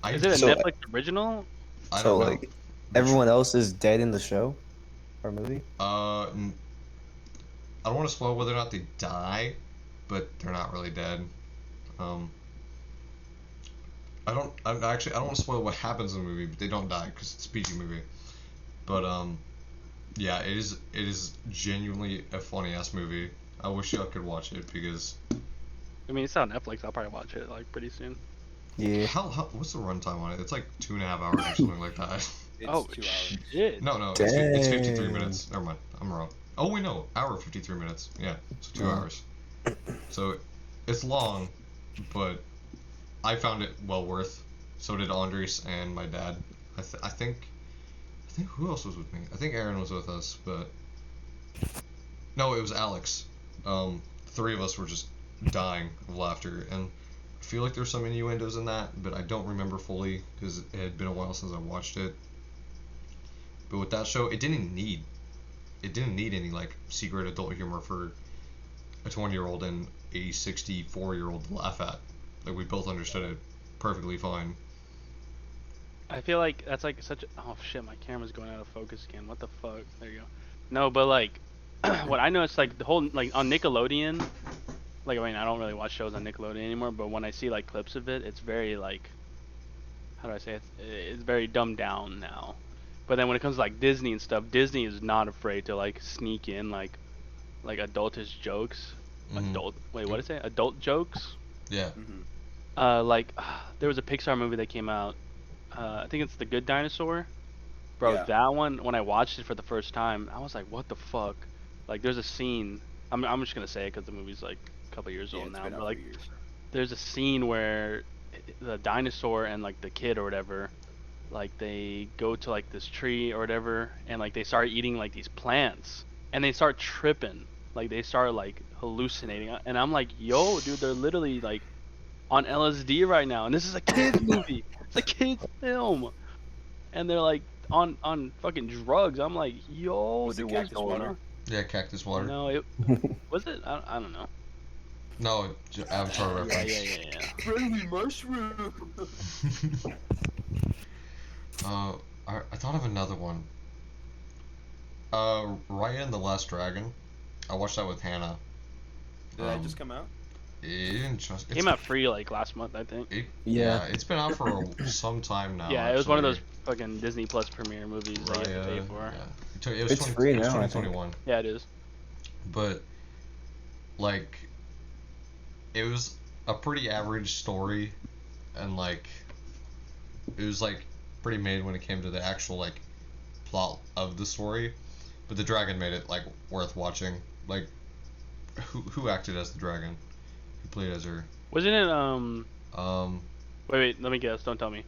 I Is it a So- Netflix original? I So don't know. like, everyone else is dead in the show or movie? I don't want to spoil whether or not they die, but they're not really dead. I don't want to spoil what happens in the movie, but they don't die because it's a PG movie. But yeah, it is genuinely a funny ass movie. I wish y'all could watch it because I mean, it's on Netflix. I'll probably watch it like pretty soon. Yeah. how what's the runtime on it? It's like 2.5 hours or something like that. It's Oh 2 hours. shit! No, it's 53 Dang. minutes. Never mind, I'm wrong. Oh wait, no, hour 53 minutes. Yeah, so 2 Oh. hours. So it's long, but I found it well worth. So did Andres and my dad. I think who else was with me? I think Aaron was with us, but no, it was Alex. Three of us were just dying of laughter, and I feel like there's some innuendos in that, but I don't remember fully because it had been a while since I watched it. But with that show, it didn't need any like secret adult humor for a 20-year-old and a 64-year-old to laugh at. Like we both understood it perfectly fine. I feel like that's like such. Oh shit, my camera's going out of focus again. What the fuck? There you go. No, but like, what I noticed, like the whole like on Nickelodeon. Like I mean, I don't really watch shows on Nickelodeon anymore, but when I see like clips of it, it's very like, how do I say it? It's very dumbed down now. But then when it comes to like Disney and stuff, Disney is not afraid to like sneak in like adultish jokes. Mhm. Wait, what is it? Adult jokes? Yeah. Like there was a Pixar movie that came out. I think it's The Good Dinosaur. Bro, Yeah. that one, when I watched it for the first time, I was like, what the fuck? Like, there's a scene. I'm just gonna say it because the movie's like a couple years Yeah, old it's now. been But out like, for years. there's a scene where the dinosaur and like the kid or whatever, like they go to like this tree or whatever, and like they start eating like these plants, and they start tripping. Like they start like hallucinating, and I'm like, yo, dude, they're literally like on LSD right now, and this is a kids movie. It's a kids film, and they're like on fucking drugs. I'm like, yo, Was it dude, what's Cactus going Water? on? Yeah, Cactus Water. No, it was it. I don't know. No, Avatar Yeah, reference. yeah. Friendly mushroom. I thought of another one. Raya and the Last Dragon. I watched that with Hannah. Did that just come out? It didn't just. Came out free like last month, I think. Yeah, it's been out for some time now. Yeah, it was one of those actually. fucking Disney Plus premiere movies that you have to pay for. Yeah. It was It's free it was now, I think. 2021. Yeah, it is. But like, it was a pretty average story, and like, it was like pretty made when it came to the actual like plot of the story. But the dragon made it like worth watching. Like, who acted as the dragon? Who played as her? Wasn't it Um, Wait, let me guess. Don't tell me.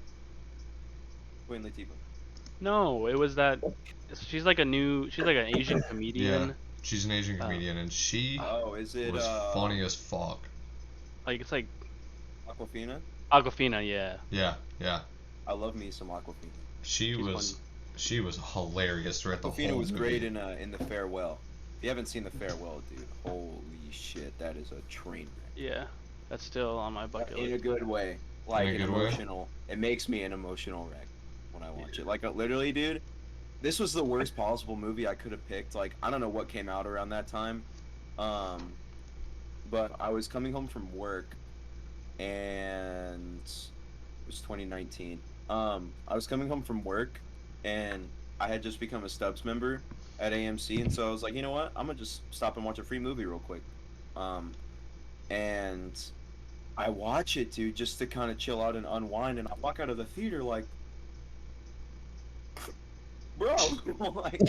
Queen Latifah. No, it was that. She's like an Asian comedian. yeah, she's an Asian comedian, and she Oh, is it was funny as fuck. Like it's like Aquafina? Aquafina, yeah. Yeah. I love me some Aquafina. She was hilarious throughout the whole Aquafina was movie. great in The Farewell. If you haven't seen The Farewell, dude, holy shit, that is a train wreck. Yeah, that's still on my bucket In a list. good way, like In a an good way? emotional. It makes me an emotional wreck when I watch it. Like literally, dude, this was the worst possible movie I could have picked. Like I don't know what came out around that time, but I was coming home from work, and it was 2019. I was coming home from work, and I had just become a Stubbs member at AMC, and so I was like, you know what? I'm gonna just stop and watch a free movie real quick. And I watch it, dude, just to kind of chill out and unwind, and I walk out of the theater like, bro, like,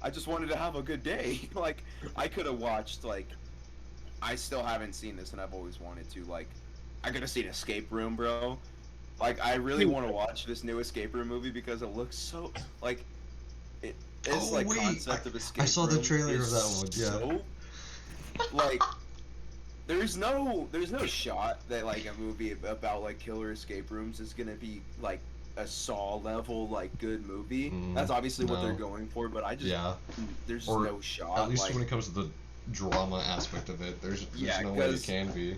I just wanted to have a good day. Like, I could have watched, like, I still haven't seen this, and I've always wanted to. Like, I could have seen Escape Room, bro. Like, I really want to watch this new Escape Room movie because it looks so, like, it's Oh, like wait, concept of Escape I saw the Room trailer is of that one, yeah. So, like, there's no shot that like a movie about like killer escape rooms is gonna be like a Saw level like good movie. That's obviously what they're no. going for, but I just Yeah. there's Or no shot. At least like, when it comes to the drama aspect of it, there's Yeah, no way it 'cause- can be.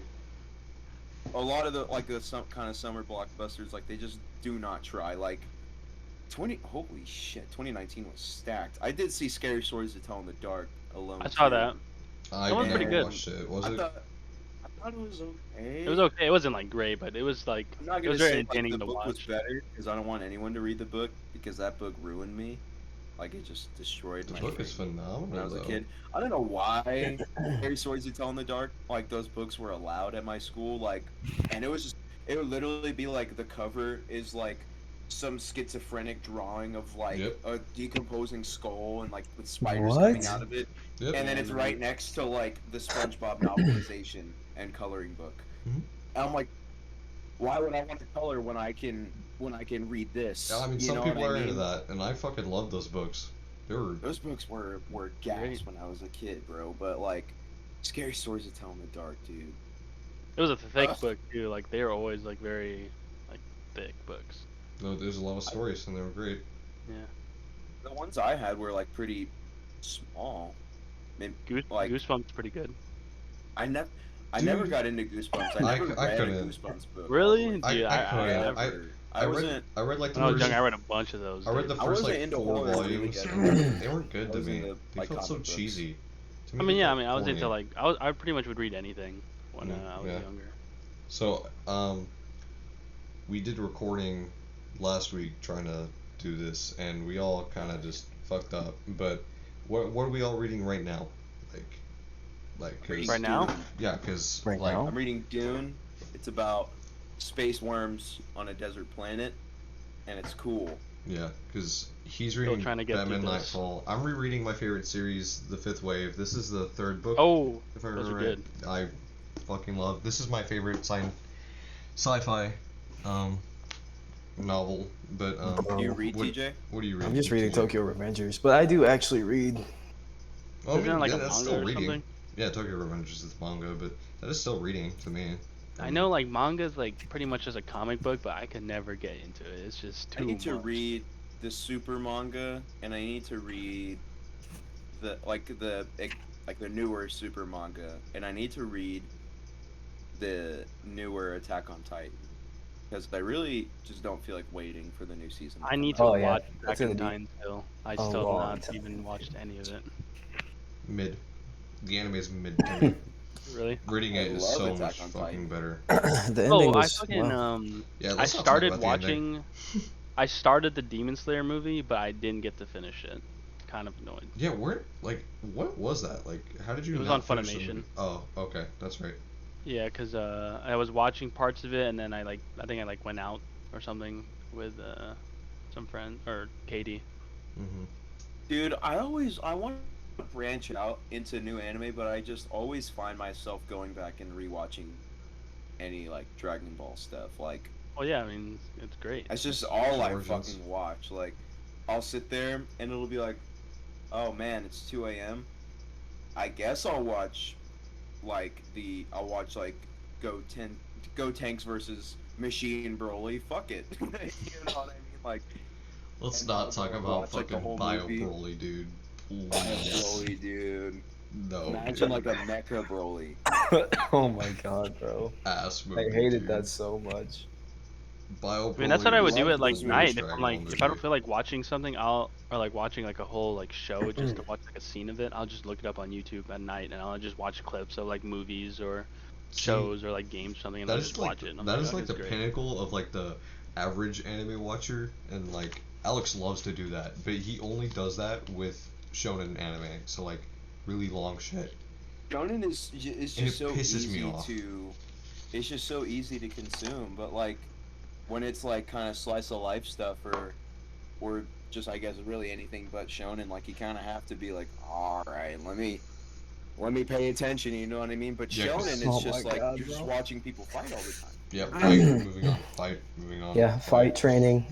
a lot of some kind of summer blockbusters, like they just do not try. Like 2019 was stacked. I did see Scary Stories to Tell in the Dark alone. I saw too. that. I That one's never pretty good. watched it. Was I it? thought it was okay. It was okay. It wasn't like great, but it was like I'm not it gonna was very say like, entertaining the to book was watch. better because I don't want anyone to read the book because that book ruined me. Like it just destroyed The my book is brain phenomenal. when I was a though. kid. I don't know why Scary Stories to Tell in the Dark, like those books were allowed at my school. Like, and it would literally be like the cover is like some schizophrenic drawing of like Yep. a decomposing skull and like with spiders What? coming out of it, Yep. and then Yeah, it's man. right next to like the SpongeBob novelization and coloring book. Mhm. And I'm like, why would I want to color when I can read this? Yeah, I mean, You some know people what I are into mean? that, and I fucking love those books. They were Those books were gas Great. when I was a kid, bro. But like, scary stories to tell in the dark, dude. It was a thick Ugh. book too. Like they were always like very like thick books. no. There's a lot of stories, and they were great. Yeah. The ones I had were like pretty small. Maybe, like Goosebumps pretty good. I never. I Dude, never got into Goosebumps. I never I read a couldn't. Goosebumps book. Really? all the way. Dude, I I couldn't. Never. I I read wasn't. I read like the when I was first. young, I read a bunch of those. I read dude. the I first wasn't like into 4 horror really volumes, yet. and they weren't good I to was me. into, They like, felt so comic books. cheesy. To I me, mean, they yeah. I felt mean, I was into corny. like I pretty much would read anything when I was yeah. younger. So we did recording last week trying to do this, and we all kind of just fucked up. But what are we all reading right now? Like, cause Right now? yeah, cause Right like now? I'm reading Dune. It's about space worms on a desert planet, and it's cool. yeah, cause he's Still reading trying to get Batman through this. Nightfall. I'm rereading my favorite series, The Fifth Wave. This is the 3rd book. Oh, If I those are remember good. right. I fucking love. This is my favorite sci-fi novel. But Do you read, what, TJ? what do you read? I'm just reading TJ? Tokyo Revengers, but I do actually read. Oh, I Isn't mean, it like yeah, a that's manga still or reading. something? Yeah, Tokyo Revengers is manga, but that is still reading to me. I know like manga's like pretty much just a comic book, but I could never get into it. It's just too I need to much. read the super manga, and I need to read the newer super manga, and I need to read the newer Attack on Titan, because I really just don't feel like waiting for the new season. I need to Oh, yeah. watch That's Attack on gonna be Titan still. I a still have long not time. even watched any of it. Mid. The anime is mid to me. Really? Reading I it is love so Attack much on fucking Titan. better. The ending Oh, I was fucking wow. Yeah, I let's not talk started about the ending. watching. I started the Demon Slayer movie, but I didn't get to finish it. Kind of annoyed. Yeah, what was that? Like, how did you It was not on finish the Funimation. movie? Oh, okay, that's right. Yeah, cause I was watching parts of it, and then I think I like went out or something with some friend or Katie. Mm-hmm. Dude, I want to branch out into new anime, but I just always find myself going back and rewatching any like Dragon Ball stuff. Like, Oh yeah, I mean it's great. that's just all I Origins. fucking watch. Like, I'll sit there and it'll be like, oh man, it's 2 a.m. I guess I'll watch like Go Tanks versus Machine Broly. Fuck it. You know what I mean? Like, Let's And not I'll talk go about watch, like, the fucking whole Bio movie. Broly, dude. Bio Please. Broly, dude. No. Imagine dude. like a Mecha Broly. Oh my god, bro. Ass movie. I hated dude. that so much. Bio I mean that's Broly what I would was do love at like those night if Dragon I'm Ball like if I don't movie. feel like watching something or like watching like a whole like show just to watch like a scene of it. I'll just look it up on YouTube at night and I'll just watch clips of like movies or See, shows or like games or something and that I'll is just like watch it. And I'm that like, is oh, like this the great. pinnacle of like the average anime watcher, and like Alex loves to do that, but he only does that with shonen anime, so like really long shit. Shonen is And just it so pisses me easy off. to. It's just so easy to consume, but like when it's like kind of slice of life stuff or just I guess really anything but shonen, like you kind of have to be like, all right, let me pay attention. You know what I mean? But Yeah, 'cause- shonen is Oh just my like God, you're just bro. watching people fight all the time. Yep. Fight. Moving on. Fight. Moving on. Yeah, fight training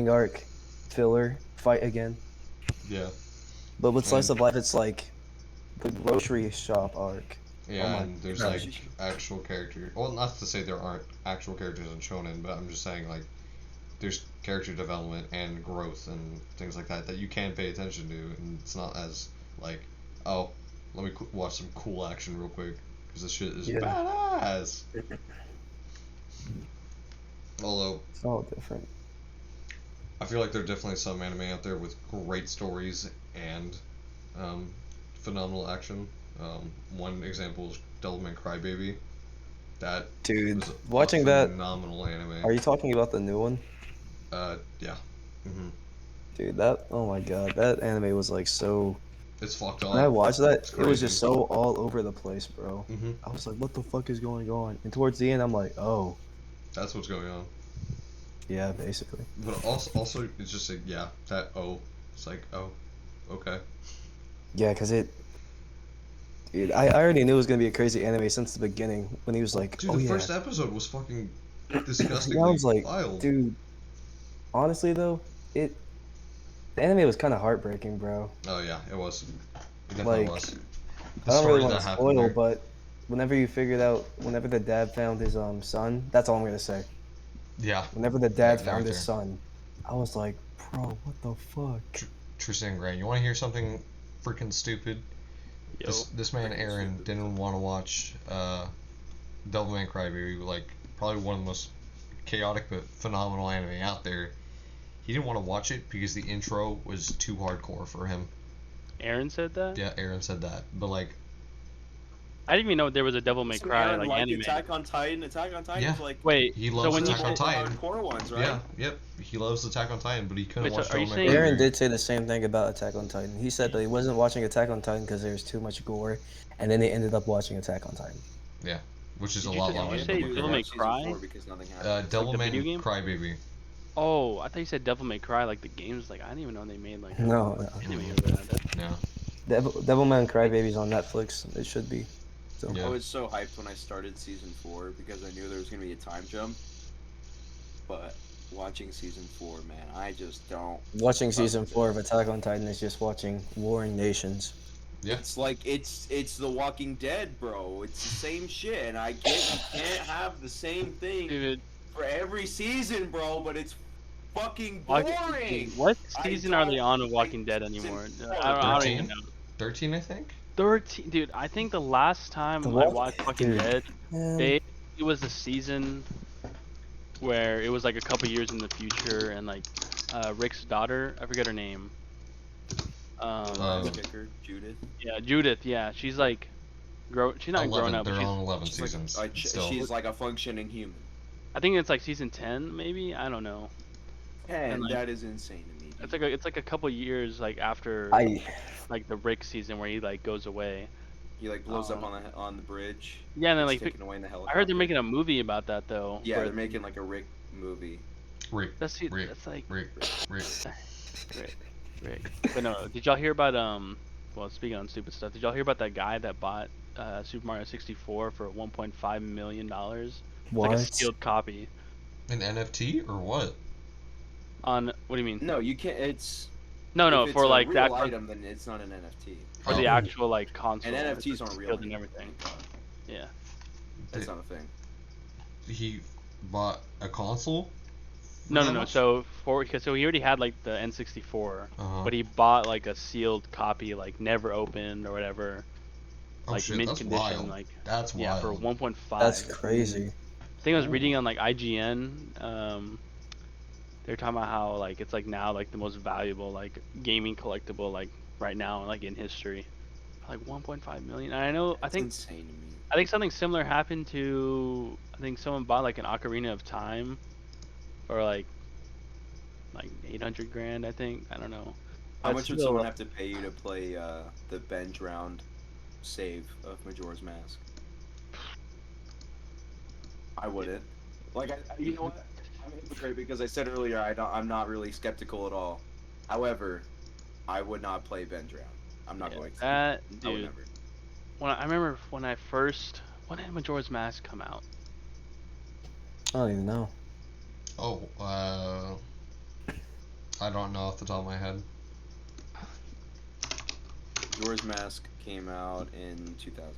arc, filler, fight again. Yeah. But with slice And- of life, it's like the grocery shop arc. Yeah, Oh my and there's gosh. like actual character. Well, not to say there aren't actual characters in shonen, but I'm just saying like there's character development and growth and things like that that you can pay attention to, and it's not as like, oh, let me watch some cool action real quick because this shit is Yeah. badass. Although It's all different. I feel like there are definitely some anime out there with great stories and phenomenal action. One example is Devilman Crybaby. That Dude, was watching a that, phenomenal anime. are you talking about the new one? Yeah. Mm-hmm. Dude, that, oh my god, that anime was like so, It's fucked up. when I watched that, It's it was crazy. just so all over the place, bro. Mm-hmm. I was like, what the fuck is going on? And towards the end, I'm like, oh, That's what's going on. Yeah, basically. But also it's just like, yeah, that it's like, oh, okay. Yeah, because dude, I already knew it was gonna be a crazy anime since the beginning when he was like, Dude, oh the yeah. first episode was fucking Yeah, I disgustingly was like, wild. dude. Honestly though, the anime was kind of heartbreaking, bro. Oh yeah, it was. It definitely Like, was. The I don't really stories want that to happened spoil, there. but whenever the dad found his son, that's all I'm gonna say. Yeah. Whenever the dad They're found right his there. son, I was like, bro, what the fuck? Tristan Gray. You want to hear something freaking stupid? Yo. This man Freaking Aaron stupid. didn't want to watch Devilman Crybaby, like probably one of the most chaotic but phenomenal anime out there. He didn't want to watch it because the intro was too hardcore for him. Aaron said that? Yeah, Aaron said that, but like, I didn't even know there was a Devil May So Cry Aaron like liked anime. Attack on Titan. Attack on Titan's Yeah. like Wait, he so loves when you Attack on say, the Titan. hardcore ones, right? Yeah, yep. He loves Attack on Titan, but he couldn't Wait, so watch are you Devilman saying- Aaron Crybaby. did say the same thing about Attack on Titan. He said that he wasn't watching Attack on Titan because there was too much gore, and then they ended up watching Attack on Titan. Yeah, which is Did a you lot say- longer did you than say Devilman Devil Crybaby. May Season Cry? 4 because nothing happened. video Devilman game? Crybaby. Oh, I thought you said Devil May Cry like the games. Like I didn't even know they made like No, anime Mhm. over that. No. Devilman Crybaby's on Netflix. It should be. So. Yeah. I was so hyped when I started season 4 because I knew there was gonna be a time jump. But watching season 4, man, I just don't. Watching season 4 of Attack on Titan is just watching Warring Nations. Yeah. It's like it's The Walking Dead, bro. It's the same shit, and I get you can't have the same thing Dude, for every season, bro. But it's fucking Walking- boring. what I season are they don't on of like Walking Dead season anymore? 4. I don't even 13? know. 13, I think. 13, dude. I think the last time The I Walk- watched Walking dude, Dead, Man, it was the season where it was like a couple years in the future, and like Rick's daughter, I forget her name. Oh. Kicker, Judith. Yeah, Judith. Yeah, she's like, she's not grown 11. up, but They're she's. on 11 She's like, seasons. still. she's like a functioning human. I think it's like season 10, maybe. I don't know. And like- that is insane to me. It's like a couple years like after like the Rick season where he like goes away. He like blows up on the bridge. Yeah, and then gets like taken away in the I helicopter. heard they're making a movie about that though. Yeah, where- they're making like a Rick movie. Rick. That's Rick. that's like Rick. Rick. Rick. But no, did y'all hear about well, speaking on stupid stuff, did y'all hear about that guy that bought Super Mario 64 for $1.5 million? It's what? like a sealed copy. An NFT or what? On what do you mean? No, you can't. It's No, if it's for a like real that item, then it's not an NFT. for the Oh. actual like console. And it's, NFTs like, aren't real. sealed and anymore, everything. thank God. Yeah. That's not a thing. He bought a console? for No, that no, no. much? So so he already had like the N64, Uh-huh. but he bought like a sealed copy, like never opened or whatever, Oh like shit, mint that's condition, wild. like That's yeah, for wild. 1.5. That's crazy. I think I was reading on like IGN. They're talking about how like it's like now like the most valuable like gaming collectible like right now like in history, like 1.5 million. And I know That's insane to me. I think something similar happened to I think someone bought like an Ocarina of Time for like 800 grand. I think I don't know. How That's much would still- someone have to pay you to play the bench round save of Majora's Mask? I wouldn't. Like, you know what? I'm a hypocrite because I said earlier I'm not really skeptical at all. However, I would not play bench round. I'm not Yeah, going to. that I would dude. never. I remember when did Majora's Mask come out? I don't even know. Oh, I don't know off the top of my head. Majora's Mask came out in 2000.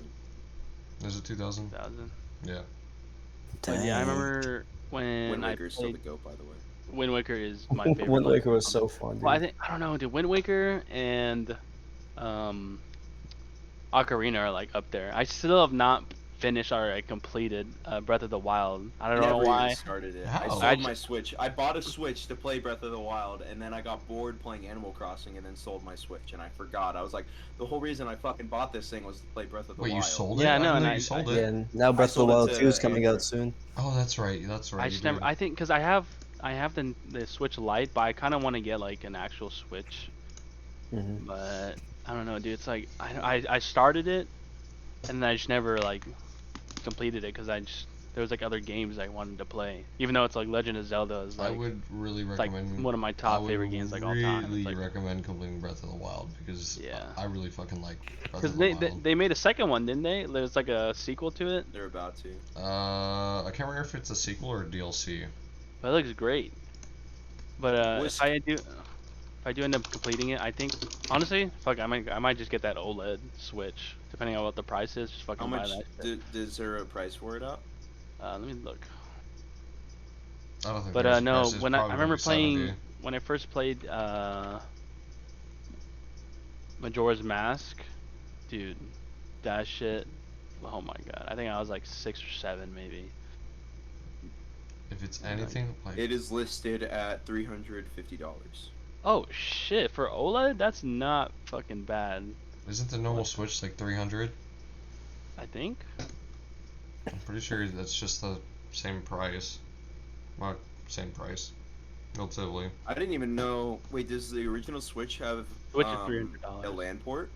Is it 2000? 2000. Yeah. But yeah, I remember when Wind I Waker's still the played goat, by the way. Wind Waker is my favorite. Wind like, Waker was so fun, dude. Well, I don't know, dude. Wind Waker and Ocarina are like up there. I still have not finished or completed Breath of the Wild. I don't know Never why. even started it. How? I sold I my Switch. I bought a Switch to play Breath of the Wild, and then I got bored playing Animal Crossing, and then sold my Switch, and I forgot. I was like, the whole reason I fucking bought this thing was to play Breath of the Wait, Wild. you sold it? Yeah, I no, didn't and know I- you sold Yeah, it. and now Breath of the sold it Wild to 2 is coming Andrew. out soon. Oh, that's right. That's right. I you just never. did. I think because I have the Switch Lite, but I kind of want to get like an actual Switch. Hmm. But I don't know, dude. It's like I started it, and then I just never like completed it because there was like other games I wanted to play. Even though it's like Legend of Zelda is I like would really it's like recommend. one of my I top would favorite games like all time. really It's like recommend completing Breath of the Wild because Yeah. I really fucking like Breath because of the they Wild. they made a second one, didn't they? There's like a sequel to it. They're about to. I can't remember if it's a sequel or a DLC. But it looks great. But Was- if I do end up completing it, I think honestly, fuck, I might just get that OLED Switch, depending on what the price is. Just fucking How buy much that. is there a price for it out? Let me look. I don't think. But there's a no, price. It's when I probably gonna remember be playing 70. when I first played Majora's Mask, dude, that shit. Oh my god, I think I was like 6 or 7 maybe. If it's anything like It is listed at $350. Oh shit, for OLED, that's not fucking bad. Isn't the normal Switch like 300? I think. I'm pretty sure that's just the same price. Well, same price. Relatively. I didn't even know. Wait, does the original Switch have Switch is a $300. LAN port?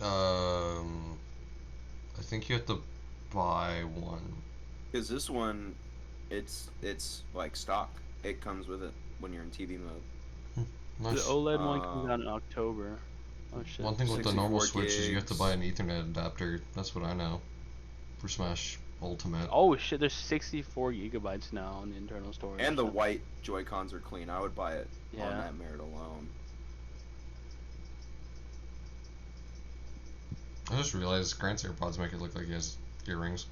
I think you have to buy one. Because this one, it's like stock. It comes with it when you're in TV mode. Nice. The OLED one comes out in October. Oh shit. One thing with the normal 64 Switch is you have to gigs. buy an Ethernet adapter. That's what I know. For Smash Ultimate. Oh shit, there's 64 gigabytes now in the internal storage. And the white Joy-Cons are clean. I would buy it on Yeah. that merit alone. I just realized Grant's AirPods make it look like he has earrings.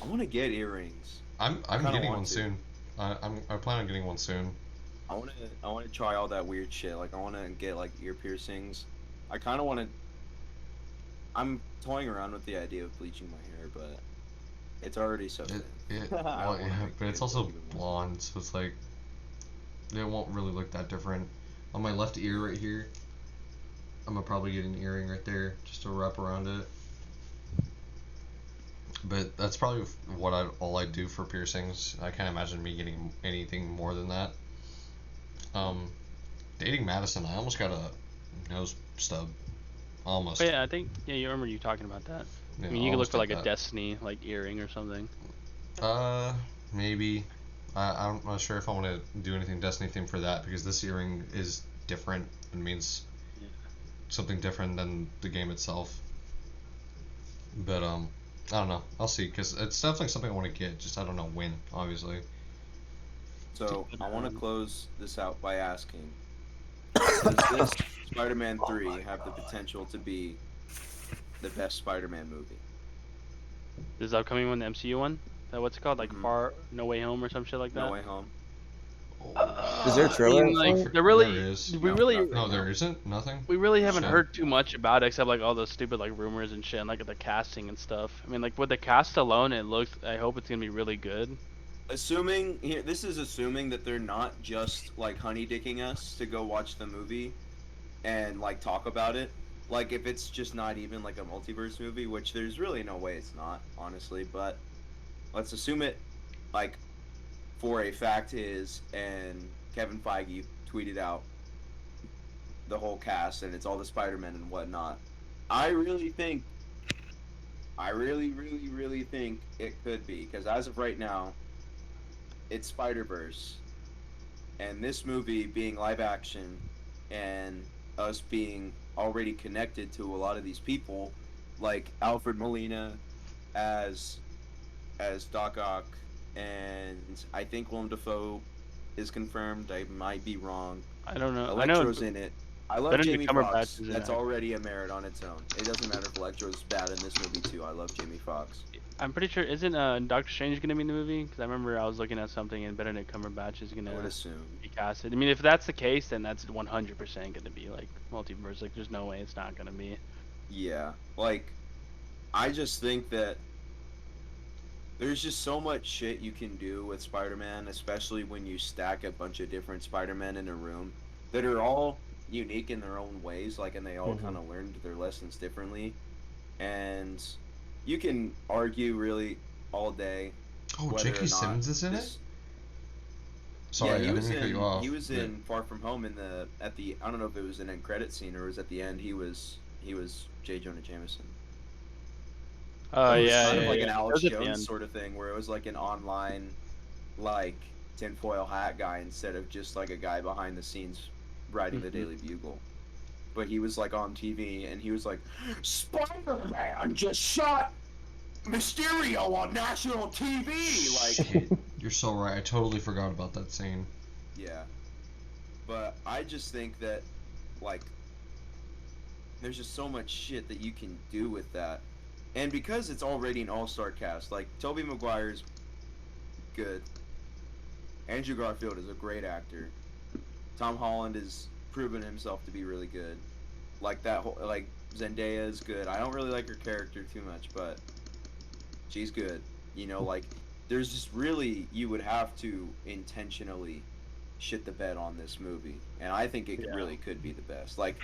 I want to get earrings. I'm kinda getting want one to. soon. I plan on getting one soon. I want to try all that weird shit. Like I want to get like ear piercings. I kind of want to. I'm toying around with the idea of bleaching my hair, but it's already so thin. I Well, don't wanna yeah, make but it's it also even more. blonde, so it's like it won't really look that different. On my left ear right here, I'm gonna probably get an earring right there just to wrap around it. But that's probably all I do for piercings. I can't imagine me getting anything more than that. Dating Madison, I almost got a nose stub. Almost. But yeah, I think you remember you talking about that. Yeah, I mean, you could look almost for like did a that. Destiny like earring or something. Maybe. I'm not sure if I want to do anything Destiny themed for that because this earring is different and means Yeah. something different than the game itself. But I don't know. I'll see because it's definitely something I want to get. Just I don't know when, obviously. So I want to close this out by asking: does this Spider-Man 3 have the potential to be the best Spider-Man movie? This upcoming one, the MCU one. That what's it called? Like Mhm. No Way Home or some shit like that. No Way Home. Is there a trailer I mean, out like, for it? there really, There is. we No, really, nothing. No, there isn't. Nothing. we really haven't Shit. heard too much about it except like all the stupid like rumors and shit, and like the casting and stuff. I mean, like with the cast alone, it looks. I hope it's gonna be really good. Assuming here, this is assuming that they're not just like honey dicking us to go watch the movie and like talk about it. Like if it's just not even like a multiverse movie, which there's really no way it's not, honestly. But let's assume it like for a fact is, and Kevin Feige tweeted out the whole cast and it's all the Spider-Men and whatnot. I really think, I really think it could be because as of right now, it's Spider-Verse, and this movie being live action, and us being already connected to a lot of these people, like Alfred Molina as Doc Ock, and I think Willem Dafoe is confirmed. I might be wrong. I don't know. Electro's in it. I love Benedict Jamie Cumberbatch Foxx. is in That's it. already a merit on its own. It doesn't matter if Electro's bad in this movie too. I love Jamie Foxx. I'm pretty sure isn't Doctor Strange gonna be in the movie? Because I remember I was looking at something and Benedict Cumberbatch is I gonna would assume. be casted. I mean, if that's the case, then that's 100% gonna be like multiverse. Like, there's no way it's not gonna be. Yeah, like, I just think that there's just so much shit you can do with Spider-Man, especially when you stack a bunch of different Spider-Men in a room that are all unique in their own ways, like, and they all Mhm. kind of learned their lessons differently. And you can argue really all day Oh, whether J.K. or not Simmons is in it. this- Sorry, yeah, I he didn't was mean to cut you in. off. He was but- in Far From Home at the. I don't know if it was an end credit scene or it was at the end. He was J. Jonah Jameson. Oh It was yeah, kind of yeah, like yeah. an It Alex was at the Jones end. sort of thing, where it was like an online, like tinfoil hat guy instead of just like a guy behind the scenes writing the Mhm. Daily Bugle. But he was like on TV and he was like, Spider-Man just shot Mysterio on national TV. Like, Shit, you're so right. I totally forgot about that scene. yeah. But I just think that, like, there's just so much shit that you can do with that. And because it's already an all-star cast, like, Tobey Maguire's good. Andrew Garfield is a great actor. Tom Holland has proven himself to be really good. Like that whole, like Zendaya is good. I don't really like her character too much, but she's good. You know, like there's just really you would have to intentionally shit the bed on this movie, and I think it Yeah. really could be the best. Like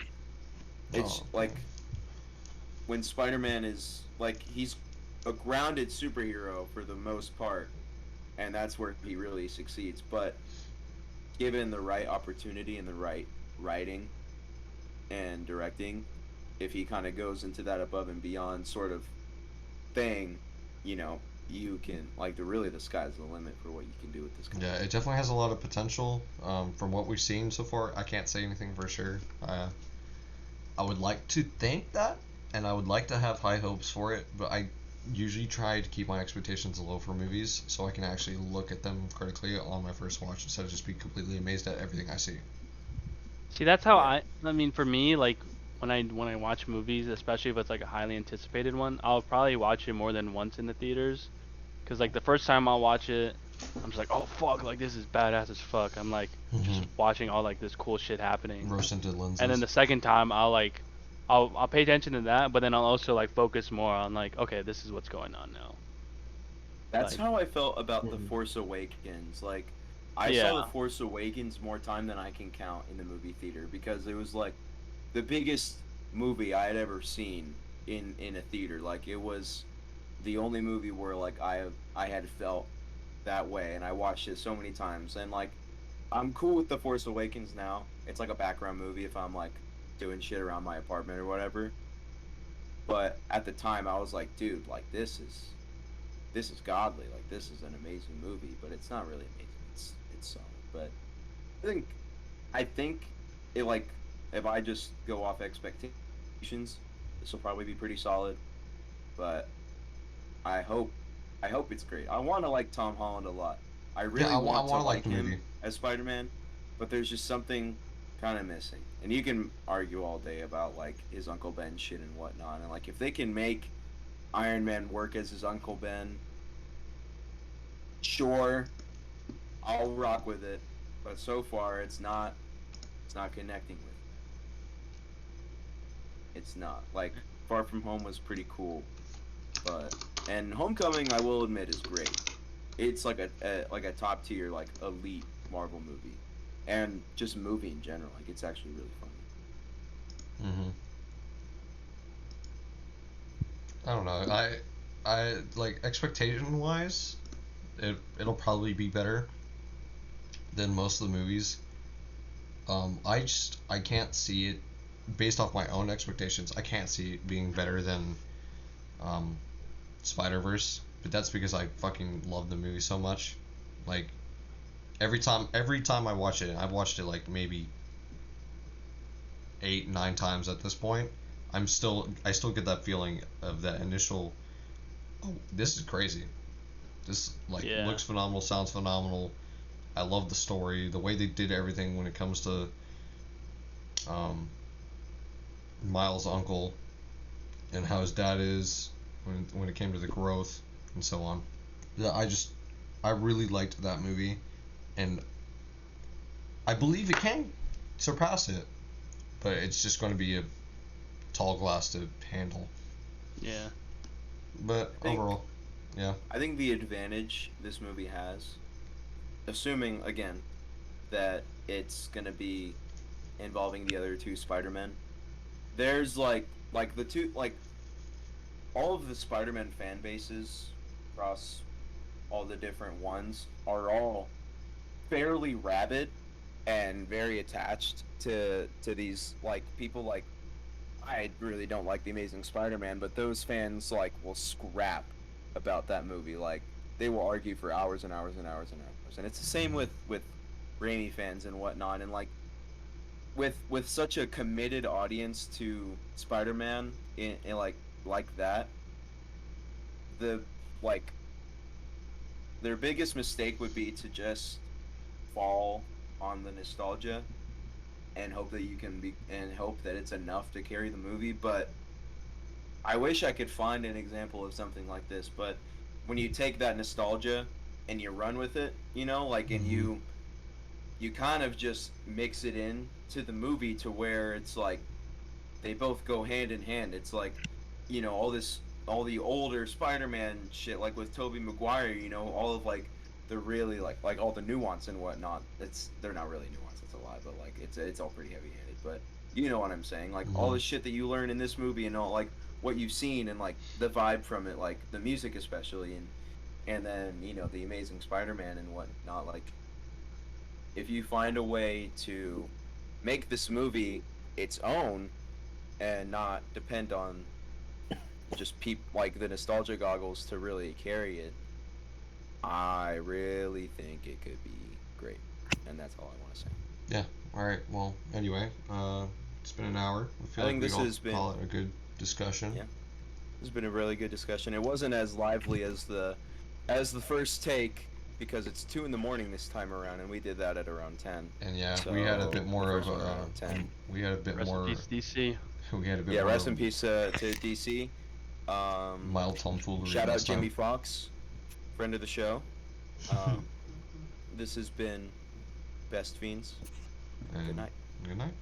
it's Oh, like when Spider-Man is like he's a grounded superhero for the most part, and that's where he really succeeds. But given the right opportunity and the right writing and directing, if he kind of goes into that above and beyond sort of thing, you know, you can like the sky's the limit for what you can do with this guy. yeah, it definitely has a lot of potential. From what we've seen so far, I can't say anything for sure. I would like to think that, and I would like to have high hopes for it, but I usually try to keep my expectations low for movies so I can actually look at them critically on my first watch instead of just be completely amazed at everything I see. See, that's how Yeah. I mean, for me, like when I watch movies, especially if it's like a highly anticipated one, I'll probably watch it more than once in the theaters. Cause like the first time I'll watch it, I'm just like, oh fuck, like this is badass as fuck. I'm like just watching all like this cool shit happening. Rose tinted And then lenses. the second time I'll pay attention to that, but then I'll also like focus more on like, okay, this is what's going on now. That's Like, how I felt about The Mhm. Force Awakens. Like I yeah, saw The Force Awakens more time than I can count in the movie theater because it was like the biggest movie I had ever seen in a theater. Like it was the only movie where like I had felt that way, and I watched it so many times. And like I'm cool with The Force Awakens now. It's like a background movie if I'm like doing shit around my apartment or whatever. But at the time I was like, dude, like this is godly. Like this is an amazing movie, but it's not really amazing. It's solid. But I think I think it like if I just go off expectations, this will probably be pretty solid. But I hope I hope it's great. I want to like Tom Holland a lot. I Yeah, really I want to want to like like the him movie. as Spider-Man, but there's just something kind of missing. And you can argue all day about like his Uncle Ben shit and whatnot. And like if they can make Iron Man work as his Uncle Ben, sure, I'll rock with it. But so far, it's not connecting with me. It's not like Far From Home was pretty cool, but and Homecoming, I will admit, is great. It's like a top tier like elite Marvel movie, and just movie in general. Like it's actually really funny. hmm I don't know. I like expectation wise, it'll probably be better than most of the movies. I can't see it based off my own expectations. I can't see it being better than um, Spider Verse, but that's because I fucking love the movie so much. Like every time I watch it, and I've watched it like maybe 8, 9 times at this point. I still get that feeling of that initial. Oh, this is crazy. This like yeah, looks phenomenal, sounds phenomenal. I love the story, the way they did everything when it comes to um, Miles' uncle and how his dad is when it came to the growth and so on. Yeah, I really liked that movie, and I believe it can surpass it, but it's just going to be a tall glass to handle. yeah. But I think overall, yeah, I think the advantage this movie has, assuming again that it's gonna be involving the other two Spider-Men, there's like the two like all of the Spider-Man fan bases across all the different ones are all fairly rabid and very attached to these like people like I really don't like the Amazing Spider-Man, but those fans like will scrap about that movie. Like they will argue for hours and hours and hours and hours. And it's the same with Raimi fans and whatnot. And like with such a committed audience to Spider-Man in like that, the like their biggest mistake would be to just fall on the nostalgia and hope that you can be and hope that it's enough to carry the movie. But I wish I could find an example of something like this. But when you take that nostalgia and you run with it, you know, like, and you kind of just mix it in to the movie to where it's like they both go hand in hand. It's like, you know, all the older Spider-Man shit, like with Tobey Maguire, you know, all of like the really like all the nuance and whatnot. They're not really nuance. That's a lie, but like it's all pretty heavy-handed. But you know what I'm saying? Like all the shit that you learn in this movie and all like what you've seen and like the vibe from it, like the music especially, and then you know the Amazing Spider-Man and whatnot. Like if you find a way to make this movie its own and not depend on just like the nostalgia goggles to really carry it, I really think it could be great. And that's all I want to say. Yeah. All right. Well, anyway, it's been an hour. I feel I like think we this all has been call it a good discussion. Yeah. This has been a really good discussion. It wasn't as lively as the first take because it's 2 in the morning this time around, and we did that at around 10. And yeah, So, we had a bit more the of first one a. around 10. We had a bit Rest in more. peace, DC. We had a bit Yeah, more. rest in peace to DC. Mild tomfoolery. Shout out last Jimmy time. Fox, friend of the show. This has been Best Fiends. And Good night. Good night.